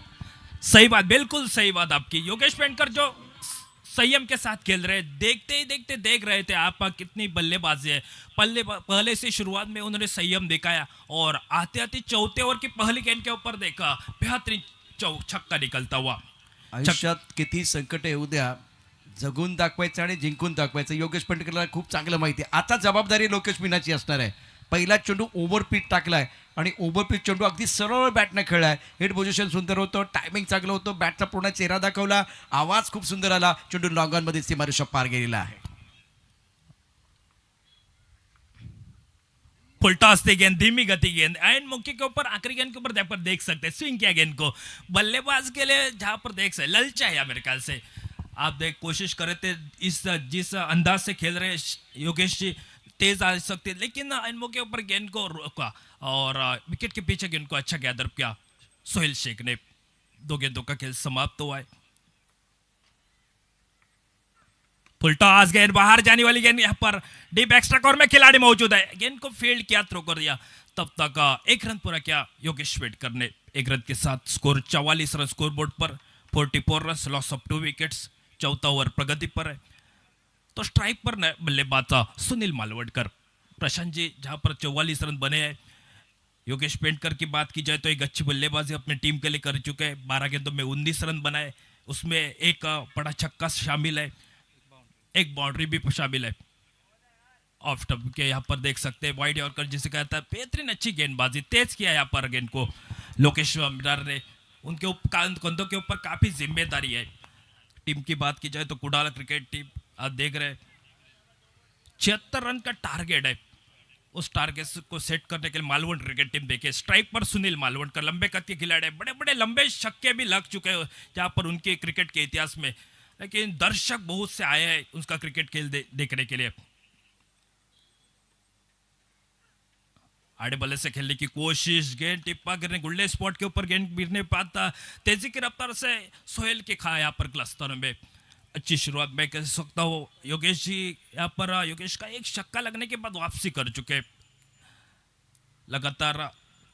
सही बात, बिल्कुल सही बात आपकी। योगेश पेंडकर जो संयम के साथ खेल रहे, देखते ही देखते देख रहे थे आप कितनी बल्लेबाजी है। पहले से शुरुआत में उन्होंने संयम दिखाया और आते आते चौथे ओवर की पहली गेंद के ऊपर देखा बेहतरीन छक्का निकलता हुआ। आयुष्यात किती संकट येऊ द्या, जगून दाखवायचं आणि जिंकून दाखवायचं योगेश पेंडकरला खूप चांगलं माहिती आहे। आता जबाबदारी लोकेश मीनाची असणार आहे। पहिला चेंडू ओव्हर पिच टाकलाय आणि ओव्हर पिच चेंडू अगदी सरळ बॅटने खेळलाय। हिट पोझिशन सुंदर होतं, टायमिंग चांगलं होतं, बॅटचा पूर्ण चेहरा दाखवला, आवाज खूप सुंदर आला, चेंडू लॉंग ऑन मध्ये सीमारेषा पार गेलेला आहे। फुलटॉस थी गेंद, धीमी गति गेंद, एंड मौके के ऊपर आखिरी गेंद के ऊपर जहाँ पर देख सकते हैं स्विंग किया गेंद को। बल्लेबाज के लिए जहाँ पर देख सकते ललचा है मेरे ख्याल से। आप देख कोशिश कर रहे थे इस जिस अंदाज से खेल रहे योगेश जी, तेज आ सकते, लेकिन इन मौके ऊपर गेंद को रोका और विकेट के पीछे गेंद को अच्छा गैदर किया सोहेल शेख ने। 2 गेंदों का खेल समाप्त हुआ है। फुलटॉस गेंद, बाहर जाने वाली गेंद, यहाँ पर डीप एक्स्ट्रा कॉर्नर में खिलाड़ी मौजूद है, गेंद को फील्ड किया, थ्रो कर दिया। तब तक 1 रन पूरा किया योगेश पेंडकर ने। 1 रन के साथ स्कोर 44 रन स्कोर बोर्ड पर, 44 रन, लॉस ऑफ 2 विकेट्स। चौथा ओवर प्रगति पर है तो स्ट्राइक पर बल्लेबाज सुनील मालवडकर। प्रशांत जी जहां पर 44 रन बने हैं, योगेश पेंडकर की बात की जाए तो एक अच्छी बल्लेबाजी अपनी टीम के लिए कर चुके हैं। 12 गेंदों में 19 रन बनाए, उसमें एक बड़ा छक्का शामिल है, एक बाउंड्री भी शामिल है। ऑफ स्टंप के यहाँ पर देख सकते हैं वाइड यॉर्कर जिसे कहता है, बेहतरीन अच्छी गेंदबाजी, तेज किया यहाँ पर गेंद को लोकेश मीनार ने। उनके कंधों के ऊपर काफी जिम्मेदारी है। टीम की बात की जाए तो कुडाला क्रिकेट टीम आप देख रहे 76 रन का टारगेट है। उस टारगेट को सेट करने के लिए मालवण क्रिकेट टीम देखे, स्ट्राइक पर सुनील मालवणकर, लंबे कद के खिलाड़ी है, बड़े बड़े लंबे छक्के भी लग चुके हैं जहाँ पर उनके क्रिकेट के इतिहास में, लेकिन दर्शक बहुत से आए हैं उसका क्रिकेट खेल देखने के लिए। आड़े बल्ले से खेलने की कोशिश, गेंद टिप्पा गिरने, गुल्ले स्पॉट के ऊपर गेंद गिरने पाता, तेजी की रफ्तार से सोहेल के खा यहाँ पर क्लस्टर में। अच्छी शुरुआत मैं कह सकता हूँ योगेश जी, यहाँ पर योगेश का एक छक्का लगने के बाद वापसी कर चुके। लगातार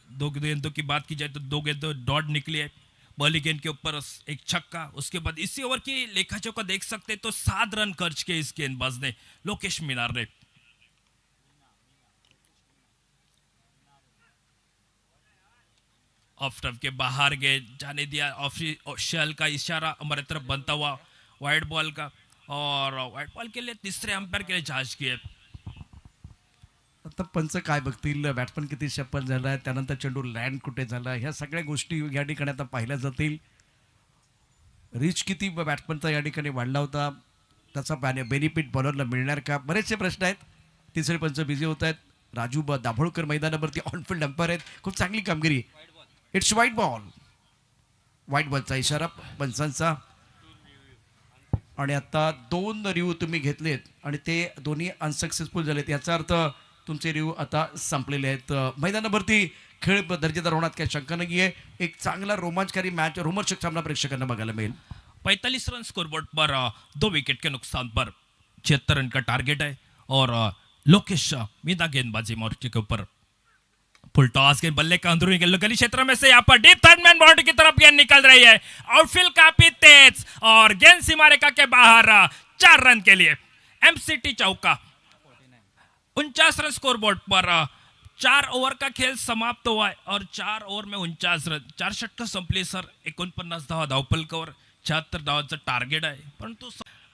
2 गेंदों की बात की जाए तो 2 गेंदों डॉट निकली है। पहली गेंद के ऊपर एक छक्का, उसके बाद इसी ओवर की लेखा जोखा देख सकते तो 7 रन खर्च किए इस गेंदबाज ने, लोकेश मीनार ने। ऑफ स्टंप के बाहर गेंद जाने दिया, ऑफिशियल का इशारा हमारे तरफ बनता हुआ वाइड बॉल का, और वाइड बॉल के लिए तीसरे अंपायर के लिए जांच की है। आता पंच काय बघतील, बॅट्समन किती सफल झाला आहे, त्यानंतर चेंडू लँड कुठे झाला, ह्या सगळ्या गोष्टी या ठिकाणी आता पाहिल्या जातील। रिच किती बॅट्समनचा या ठिकाणी वाढला होता, त्याचा बेनिफिट बॉलरला मिळणार का, बरेचसे प्रश्न आहेत। तिसरे पंच बिझी होत आहेत। राजू दाभोळकर मैदानावरती ऑनफिल्ड अंपायर आहेत, खूप चांगली कामगिरी। इट्स व्हाईट बॉल, व्हाईट बॉलचा इशारा पंचांचा। आणि आता 2 रिव्ह्यू तुम्ही घेतलेत आणि ते दोन्ही अनसक्सेसफुल झालेत, याचा अर्थ तुमचे रिव्ह्यू आता संपलेले आहेत। मैदानावरती खेळ दर्जेदार होण्यात काही शंका नाही आहे। एक चांगला रोमांचकारी मॅच, रोमांचक सामना प्रेक्षकांना बघायला मिळेल। 45 रन स्कोरबोर्ड पर 2 विकेट के नुकसान पर 76 रन का टारगेट है, और लोकेश मीना गेंदबाजी मोर्चे के ऊपर। फुल टॉस गेंद, बल्ले का अंदरूनी गली क्षेत्र में से यहाँ पर डीप थर्ड मैन बाउंड्री की तरफ गेंद निकल रही है। आउटफील्ड काफी तेज और गेंद सीमा रेखा के बाहर 4 रन के लिए एमसीटी चौका। 49 रन स्कोर बोर्ड पर 4 ओवर का खेल समाप्त हुआ है और 4 ओवर में 49 रन, 4 षटकं संपली सर, 49 धावा धावपलकावर, 76 धावांचं टारगेट आहे। परंतु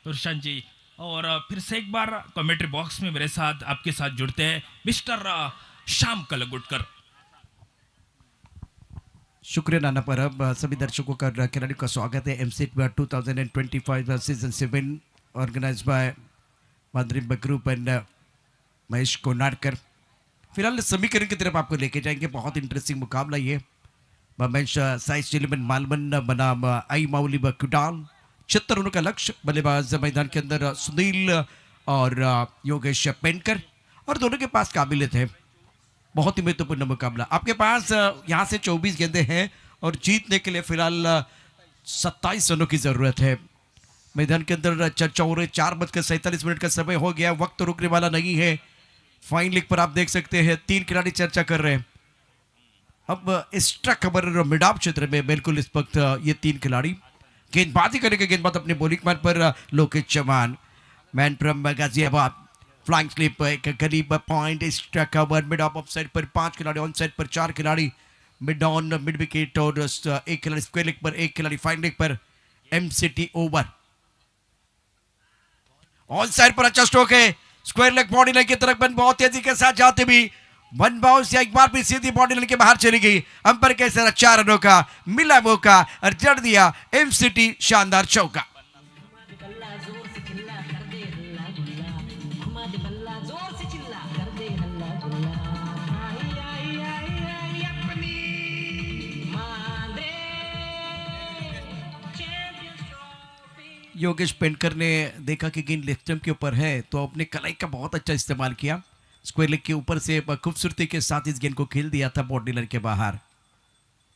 प्रशांत जी, और फिर से एक बार कमेंट्री बॉक्स में मेरे साथ आपके साथ जुड़ते हैं मिस्टर श्याम कलगुटकर। शुक्रिया नाना परब। सभी दर्शकों का, खिलाड़ियों का स्वागत है एमसीट 2025 season 7 organise by Madhuri group and Mahesh Konadkar. फिलहाल समीकरण की तरफ आपको लेके जाएंगे, बहुत इंटरेस्टिंग मुकाबला ये। मैच साइज चिलिमन मालमन बनाम आई माउली कुडाल। 76 रनों का लक्ष्य। बल्लेबाज मैदान के अंदर सुनील और योगेश पेंडकर, और दोनों के पास काबिलियत है। बहुत ही महत्वपूर्ण मुकाबला। आपके पास यहाँ से 24 गेंदें हैं और जीतने के लिए फिलहाल 27 रनों की जरूरत है। मैदान के अंदर चर्चा हो रही, 4:47 का समय हो गया, वक्त तो रुकने वाला नहीं है। फाइन लेग पर आप देख सकते हैं 3 खिलाड़ी चर्चा कर रहे हैं। अब एक्स्ट्रा कवर मिड ऑफ क्षेत्र में बिल्कुल इस वक्त ये 3 खिलाड़ी गेंदबाजी करेंगे। गेंदबाज अपने बॉलिंग मैन पर Lokesh Chauhan, man from Ghaziabad, flying slip एक करीब point, extra cover mid off side पर 5 खिलाड़ी, ऑन साइड पर 4 खिलाड़ी, मिड ऑन मिड विकेट और 1 खिलाड़ी स्क्वायर लेग पर 1 खिलाड़ी, फाइन लेग पर एमसीटी ओवर। ऑन साइड पर अच्छा स्ट्रोक है, स्क्वायर लेग बॉडी लाइन की तरफ बन बहुत तेजी के साथ जाते भी 1 बाउंस या एक बार भी सीधी बॉडी लाइन के बाहर चली गई। अंपर के साथ 4 रनों का मिला मौका और जड़ दिया एमसीटी शानदार चौका। योगेश पेंटकर ने देखा कि गेंद लेफ्ट स्टंप के ऊपर है तो अपने कलाई का बहुत अच्छा इस्तेमाल किया, स्क्वायर लेग के ऊपर से खूबसूरती के साथ इस गेंद को खेल दिया था बॉडी लाइन के बाहर।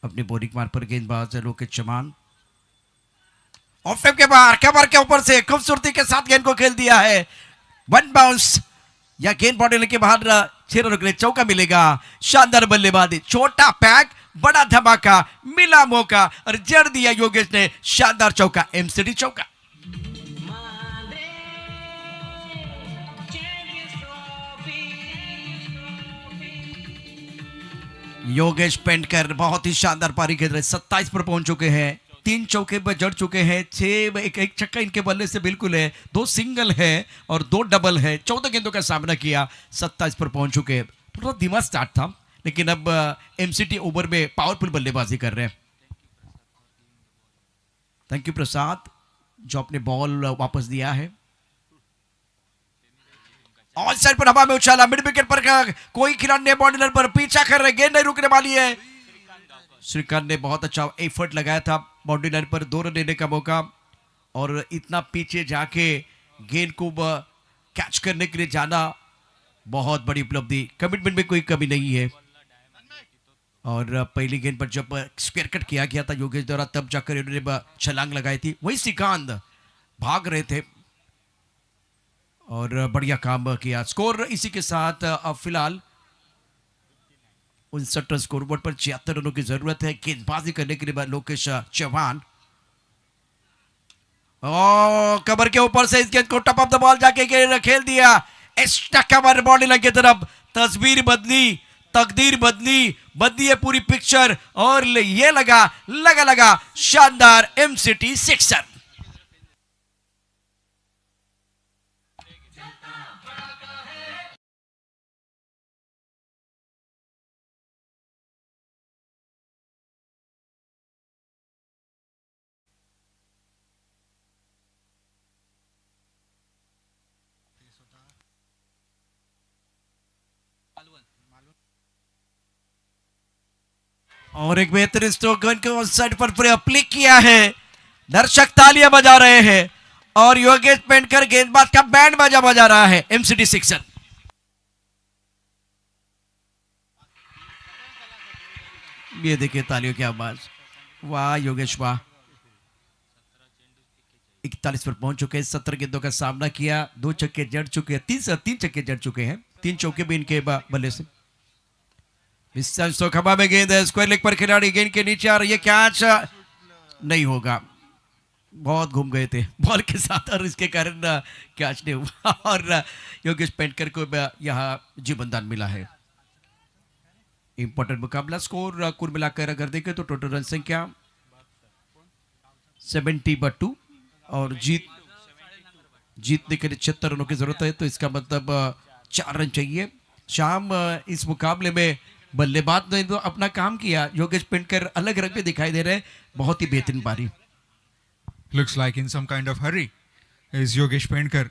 अपने बॉलिंग मार पर गेंदबाज लोकेश चौहान ऑफ स्टंप के बाहर कवर के ऊपर से खूबसूरती के साथ गेंद को खेल दिया है। 1 बाउंस या गेंद बॉडी लाइन के बाहर 6 रनों के लिए चौका मिलेगा। शानदार बल्लेबाजी, छोटा पैक बड़ा धमाका, मिला मौका और जड़ दिया योगेश ने शानदार चौका, एमसीटी चौका। योगेश पेंटकर बहुत ही शानदार पारी खेल रहे, 27 पर पहुंच चुके हैं, 3 चौके पर जड़ चुके हैं, 6 एक छक्का इनके बल्ले से बिल्कुल है, 2 सिंगल है और 2 डबल है, 14 गेंदों का सामना किया, 27 पर पहुंच चुके हैं। थोड़ा धीमा स्टार्ट था लेकिन अब एमसीटी ओवर में पावरफुल बल्लेबाजी कर रहे हैं। थैंक यू प्रसाद जो अपने बॉल वापस दिया है। ऑन साइड पर हवा में उछाला, मिड विकेट पर कोई खिलाड़ी ने बॉडी लाइन पर पीछा कर रहे, गेंद नहीं रुकने वाली है। श्रीकांत ने बहुत अच्छा एफर्ट लगाया था, बाउंड्री लाइन पर 2 रन लेने का मौका और इतना पीछे जाके गेंद को कैच करने के लिए जाना बहुत बड़ी उपलब्धि, कमिटमेंट में कोई कमी नहीं है। और पहली गेंद पर जब स्क्वायर कट किया गया था योगेश द्वारा तब जाकर इन्होंने छलांग लगाई थी, वही श्रीकांत भाग रहे थे और बढ़िया काम किया। स्कोर इसी के साथ अब फिलहाल 59 रन स्कोर बोर्ड पर 76 रनों की जरूरत है गेंदबाजी करने के लिए लोकेश चौहान। कवर के ऊपर से इस गेंद को टप ऑफ द बॉल जाके खेल दिया, एक्स्ट्रा कवर बॉडी लाइन की तरफ, तस्वीर बदली, तकदीर बदली, बदली है पूरी पिक्चर और ये लगा शानदार एमसीटी सिक्सर। और एक बेहतरीन स्ट्रोक गन को साइड पर पूरे अप्लिक किया है, दर्शक तालियां बजा रहे हैं और योगेश पेंटकर गेंदबाज का बैंड बाजा बजा रहा है, एमसीटी सिक्सर। ये देखिए तालियों की आवाज, वाह योगेश वाह। 41 पर पहुंच चुके हैं, 17 गेंदों का सामना किया, 2 छक्के जड़ चुके हैं, 3 छक्के जड़ चुके हैं, 3 चौके भी इनके बल्ले से। खबा में गेंद है, स्क्वायर लेग पर खिलाड़ी गेंद के नीचे आ रही है, कैच नहीं होगा, बहुत घूम गए थे बॉल के साथ और इसके कारण कैच नहीं हुआ और योगेश पेंटकर को यहाँ जीवनदान मिला है। इंपॉर्टेंट मुकाबला, स्कोर कुल मिलाकर अगर देखें तो टोटल रन संख्या 70/2 और जीतने के लिए 76 रनों की जरूरत है, तो इसका मतलब 4 रन चाहिए। शाम इस मुकाबले में बल्लेबाज ने तो अपना काम किया, योगेश पेंटकर अलग रंग में दिखाई दे रहे, बहुत ही बेहतरीन पारी। Looks like in some kind of hurry is Yogesh Penkar.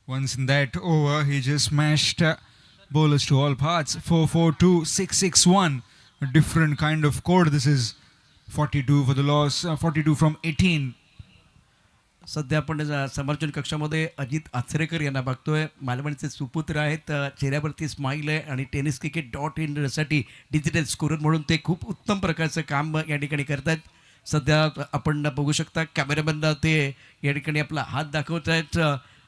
Once in that over, he just smashed bowlers to all parts. 4-4-2, 6-6-1. A different kind of code. This is 42 for the loss, 42 from 18. सध्या आपण समर्चन कक्षामध्ये अजित आचरेकर यांना बघतोय. मालवणचे सुपुत्र आहेत. चेहऱ्यावरती स्माईल आहे आणि टेनिस क्रिकेट .in साठी डिजिटल स्कोरर म्हणून ते खूप उत्तम प्रकारचं काम या ठिकाणी करतात. सध्या आपण बघू शकता कॅमेरामॅनला ते या ठिकाणी आपला हात दाखवत आहेत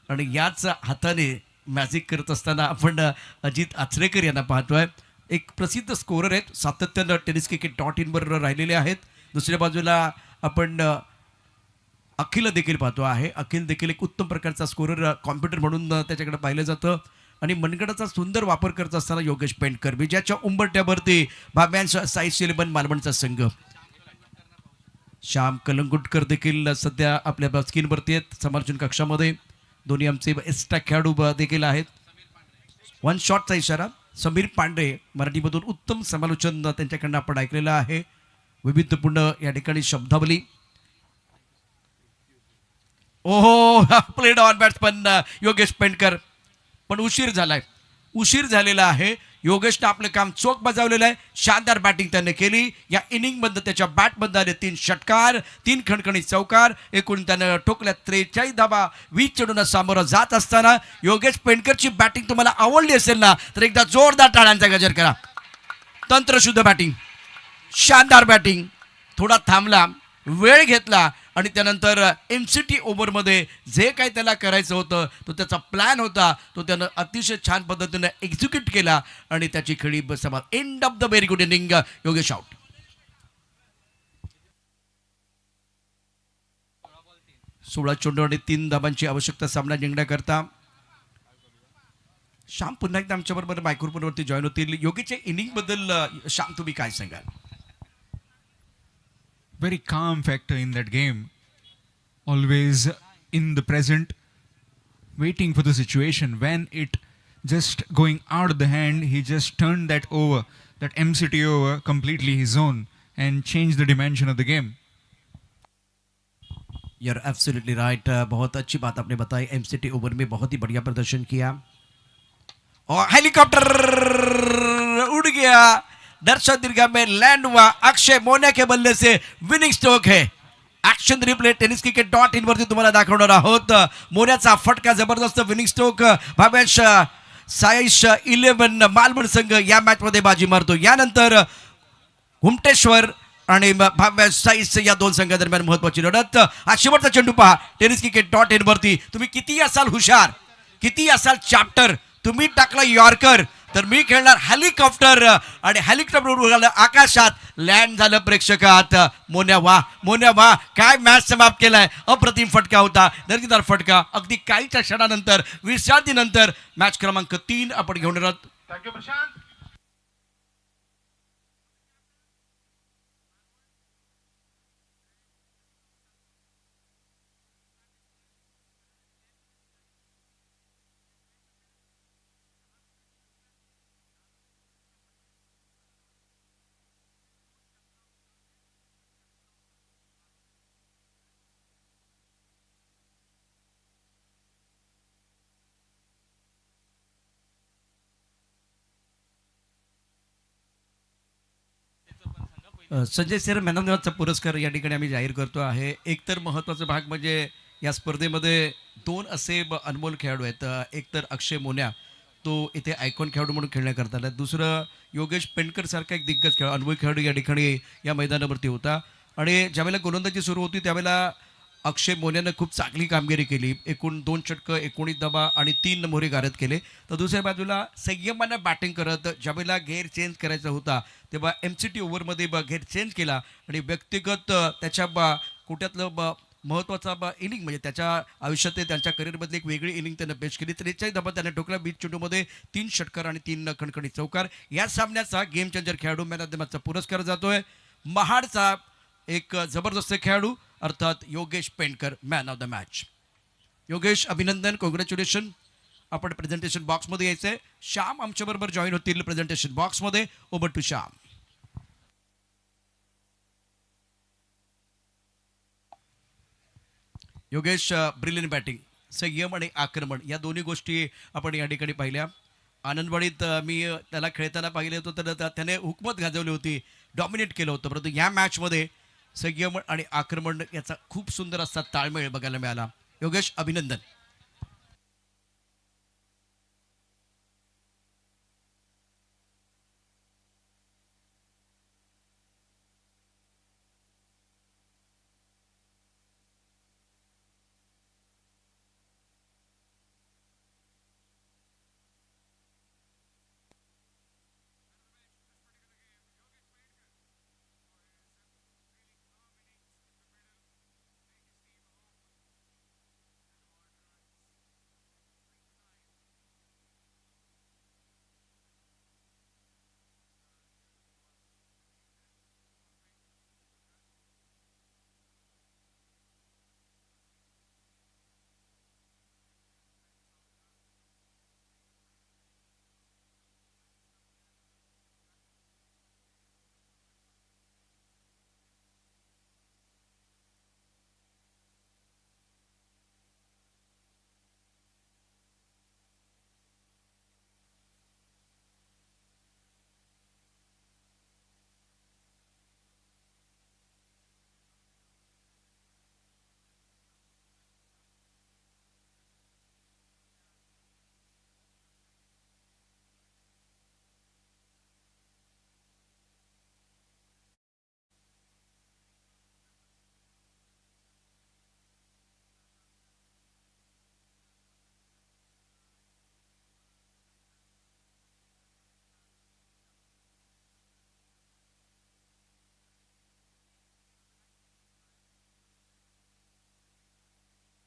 आणि याच हाताने मॅजिक करत असताना आपण अजित आचरेकर यांना पाहतोय. एक प्रसिद्ध स्कोरर आहेत, सातत्यानं टेनिस क्रिकेट .in वर राहिलेले आहेत. दुसऱ्या बाजूला आपण अखिल देखील पाहतो आहे. अखिल देखील एक उत्तम प्रकारचा स्कोरर कॉम्प्युटर म्हणून त्याच्याकडे पाहिलं जातं आणि मनगटाचा सुंदर वापर करत असताना योगेश पेंडकर विजयाच्या उंबरट्यावरती भाव्यांश साईस 11 मालवणचा संघ. श्याम कलंगुटकर देखील सध्या आपल्या स्क्रीनवरती आहेत समर्चन कक्षामध्ये. दोन्ही आमचे एक्स्ट्रा खेळाडू देखील आहेत. वन शॉटचा इशारा. समीर पांडे मराठीमधून उत्तम समालोचन त्यांच्याकडनं आपण ऐकलेलं आहे. विविधपूर्ण या ठिकाणी शब्दावली. ओहो played on batsman Yogesh Pendkar, पण उशीर झालेला आहे. योगेशनं आपलं काम चोख बजावलेलं आहे. शानदार बॅटिंग त्याने केली. या इनिंगमध्ये त्याच्या बॅटमध्ये आले 3 षटकार, 3 खणखणीत चौकार, एकूण त्यानं ठोकल्या 43 धावा. 20 चेंडूंना सामोरं जात असताना योगेश पेंडकरची बॅटिंग तुम्हाला आवडली असेल ना तर एकदा जोरदार टाळ्यांचा गजर करा. तंत्रशुद्ध बॅटिंग, शानदार बॅटिंग. थोडा थांबला, वेळ घेतला आणि त्यानंतर MCT ओव्हरमध्ये जे काही त्याला करायचं होतं तो त्याचा प्लॅन होता, तो त्यानं अतिशय छान पद्धतीने एक्झिक्यूट केला आणि त्याची खेळी बसवा. End of the very good inning. Yogesh out. 16 चेंडू आणि 3 धाबांची आवश्यकता सामना जिंकण्याकरता. श्याम पुन्हा एकदा आमच्याबरोबर मायक्रोफोनवरती जॉईन होतील. योगेशच्या इनिंग बद्दल श्याम तुम्ही काय सांगाल? Very calm factor in that game. Always in the present, waiting for the situation. When it just going out of the hand, he just turned that over, that MCT over completely his own and changed the dimension of the game. You're absolutely right. बहुत अच्छी बात आपने बताई. MCT ओवर में बहुत ही बढ़िया प्रदर्शन किया और हेलीकॉप्टर उड़ गया. दर्शक दीर्घा में लैंड हुआ. अक्षय मोन्या के बल्ले से विनिंग स्ट्रोक है. Action replay tennis cricket .in वरती तुम्हाला दाखवणार आहोत. मोन्याचा फटका जबरदस्त विनिंग स्ट्रोक. भावेश साईश 11 मालवण संघ या मॅच मध्ये बाजी मारतो. यानंतर घुमटेश्वर आणि भावेश साईस या दोन संघादरम्यान महत्वाची लढत. हा शेवटचा चेंडू पहा टेनिस क्रिकेट .in वरती. तुम्ही किती असाल हुशार, किती असाल चॅप्टर, तुम्ही टाकला यॉर्कर तर मी खेळणार हेलिकॉप्टर आणि हेलिकॉप्टर आकाशात लँड झालं प्रेक्षकात. मोन्या वा काय मॅच समाप्त केलाय. अप्रतिम फटका होता, दर्जेदार फटका. अगदी काहीच्या क्षणानंतर विश्रांतीनंतर मॅच क्रमांक 3 आपण घेऊन आहोत. Thank you, Prashant. Sanjay sir man of the मॅचचा पुरस्कार या ठिकाणी आम्ही जाहीर करतो आहे. एकतर महत्त्वाचा भाग म्हणजे या स्पर्धेमध्ये 2 असे अनमोल खेळाडू आहेत. एक तर अक्षय मोन्या, तो इथे आयकॉन खेळाडू म्हणून खेळण्याकरता आला. दुसरं योगेश पेंडकर सारखा एक दिग्गज खेळाडू, अनुभवी खेळाडू या ठिकाणी या मैदानावरती होता. आणि ज्यावेळेला गोलंदाजी सुरू होती त्यावेळेला अक्षय मोन्यानं खूप चांगली कामगिरी केली. एकूण 2 षटकं, 19 धावा आणि 3 मोहरे गारद केले. तर दुसऱ्या बाजूला संयमानं बॅटिंग करत ज्यावेळेला गेअर चेंज करायचा होता तेव्हा MCT ओव्हरमध्ये गेअर चेंज केला आणि व्यक्तिगत त्याच्या कुठ्यातलं महत्त्वाचा इनिंग म्हणजे त्याच्या आयुष्यात त्यांच्या करिअरमधली एक वेगळी इनिंग त्यानं पेश केली. 43 धावा त्याने ठोकला. 20 चेंडूमध्ये 3 षटकार आणि 3 खणखणीत चौकार. या सामन्याचा गेम चेंजर खेळाडू मॅन ऑफ द मॅचचा पुरस्कार जातोय महाडचा एक जबरदस्त खेळाडू अर्थात Yogesh Pendkar, man of the match. Yogesh अभिनंदन, कॉंग्रॅच्युलेशन. आपण प्रेझेंटेशन बॉक्समध्ये यायचंय. श्याम आमच्याबरोबर जॉईन होतील प्रेझेंटेशन बॉक्समध्ये. Over to Shyam. Yogesh brilliant batting, संयम आणि आक्रमण या दोन्ही गोष्टी आपण या ठिकाणी पाहिल्या. आनंदवाडीत मी त्याला खेळताना पाहिले होतं तर त्याने हुकमत गाजवली होती, डॉमिनेट केलं होतं. परंतु या मॅचमध्ये संयम आणि आक्रमण याचा खूप सुंदर असा ताळमेळ बघायला मिळाला. योगेश, अभिनंदन.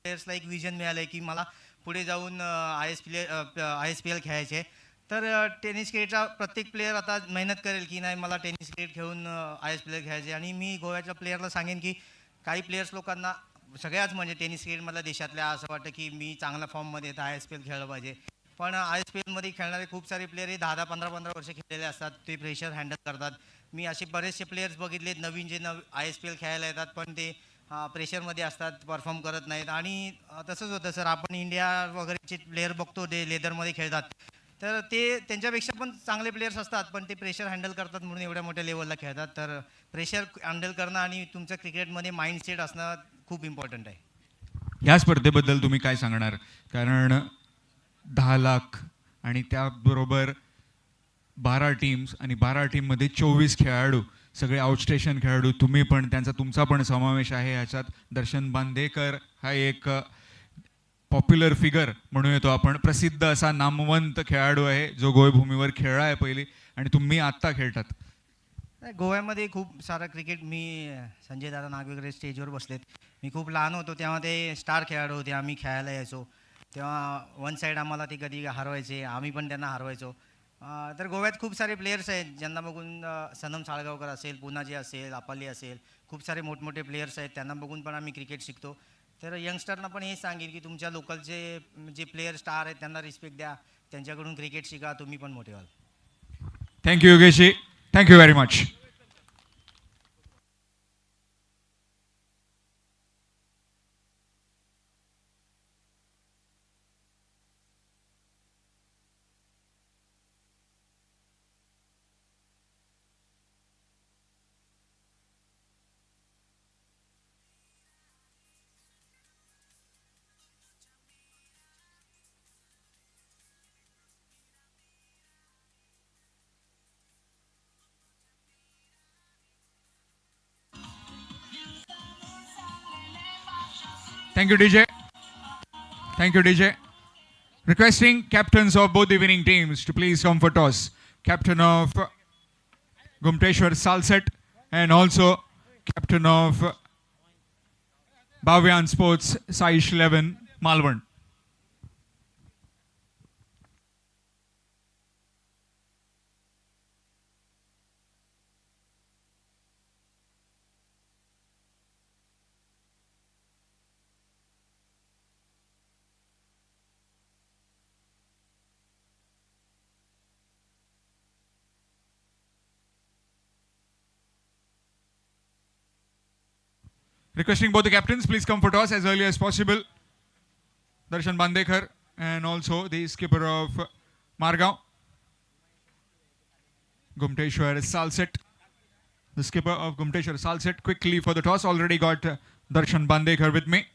प्लेयर्सला एक विजन मिळालं आहे की मला पुढे जाऊन ISPL खेळायचे. तर टेनिस क्रिकेटचा प्रत्येक प्लेयर आता मेहनत करेल की नाही मला टेनिस क्रिकेट खेळून ISPL खेळायचे. आणि मी गोव्याच्या प्लेयरला सांगेन की काही प्लेयर्स लोकांना सगळ्याच म्हणजे टेनिस क्रिकेटमधल्या देशातल्या असं वाटतं की मी चांगल्या फॉर्ममध्ये येतं ISPL खेळलं पाहिजे. पण ISPLमध्ये खेळणारे खूप सारे प्लेयर हे 10-15 वर्ष खेळलेले असतात. ते प्रेशर हँडल करतात. मी असे बरेचसे प्लेयर्स बघितलेत नवीन जे ISPL खेळायला येतात पण ते प्रेशरमध्ये असतात, परफॉर्म करत नाहीत. आणि तसंच होतं सर, आपण इंडिया वगैरेचे प्लेयर बघतो ते लेदरमध्ये खेळतात, तर ते त्यांच्यापेक्षा पण चांगले प्लेयर्स असतात पण ते प्रेशर हँडल करतात म्हणून एवढ्या मोठ्या लेवलला खेळतात. तर प्रेशर हँडल करणं आणि तुमचं क्रिकेटमध्ये माइंडसेट असणं खूप इम्पॉर्टंट आहे. ह्या स्पर्धेबद्दल तुम्ही काय सांगणार? कारण 10 लाख आणि त्याबरोबर 12 टीम्स आणि 12 टीममध्ये 24 खेळाडू, सगळे आउटस्टेशन खेळाडू, तुम्ही पण तुमचा पण समावेश आहे ह्याच्यात. दर्शन बांदेकर हा एक पॉप्युलर फिगर म्हणू येतो आपण, प्रसिद्ध असा नामवंत खेळाडू आहे जो गोव्याभूमीवर खेळला आहे पहिली, आणि तुम्ही आत्ता खेळतात. गोव्यामध्ये खूप सारं क्रिकेट, मी संजय दादा नाग वगैरे स्टेजवर बसलेत. मी खूप लहान होतो तेव्हा ते स्टार खेळाडू होते, आम्ही खेळायला यायचो तेव्हा वन साईड आम्हाला ते कधी हरवायचे, आम्ही पण त्यांना हरवायचो. तर गोव्यात खूप सारे प्लेयर्स आहेत ज्यांना बघून, सनम साळगावकर असेल, पुनाजी असेल, अपाली असेल, खूप सारे मोठमोठे प्लेयर्स आहेत त्यांना बघून पण आम्ही क्रिकेट शिकतो. तर यंगस्टरना पण हे सांगेल की तुमच्या लोकलचे जे प्लेयर स्टार आहेत त्यांना रिस्पेक्ट द्या, त्यांच्याकडून क्रिकेट शिका, तुम्ही पण मोठे व्हाल. Thank you Yogeshji, thank you very much. Thank you, DJ. Thank you, DJ. Requesting captains of both the winning teams to please come for toss. Captain of Gumteshwar Salset and also captain of Bhavyan Sports Saish 11 Malvan. Requesting both the captains, please come for toss as early as possible. Darshan Bandekar and also the skipper of Margao, Gumteshwar Salset. the skipper of Gumteshwar. So I'll set quickly for the toss. Already got Darshan Bandekar with me.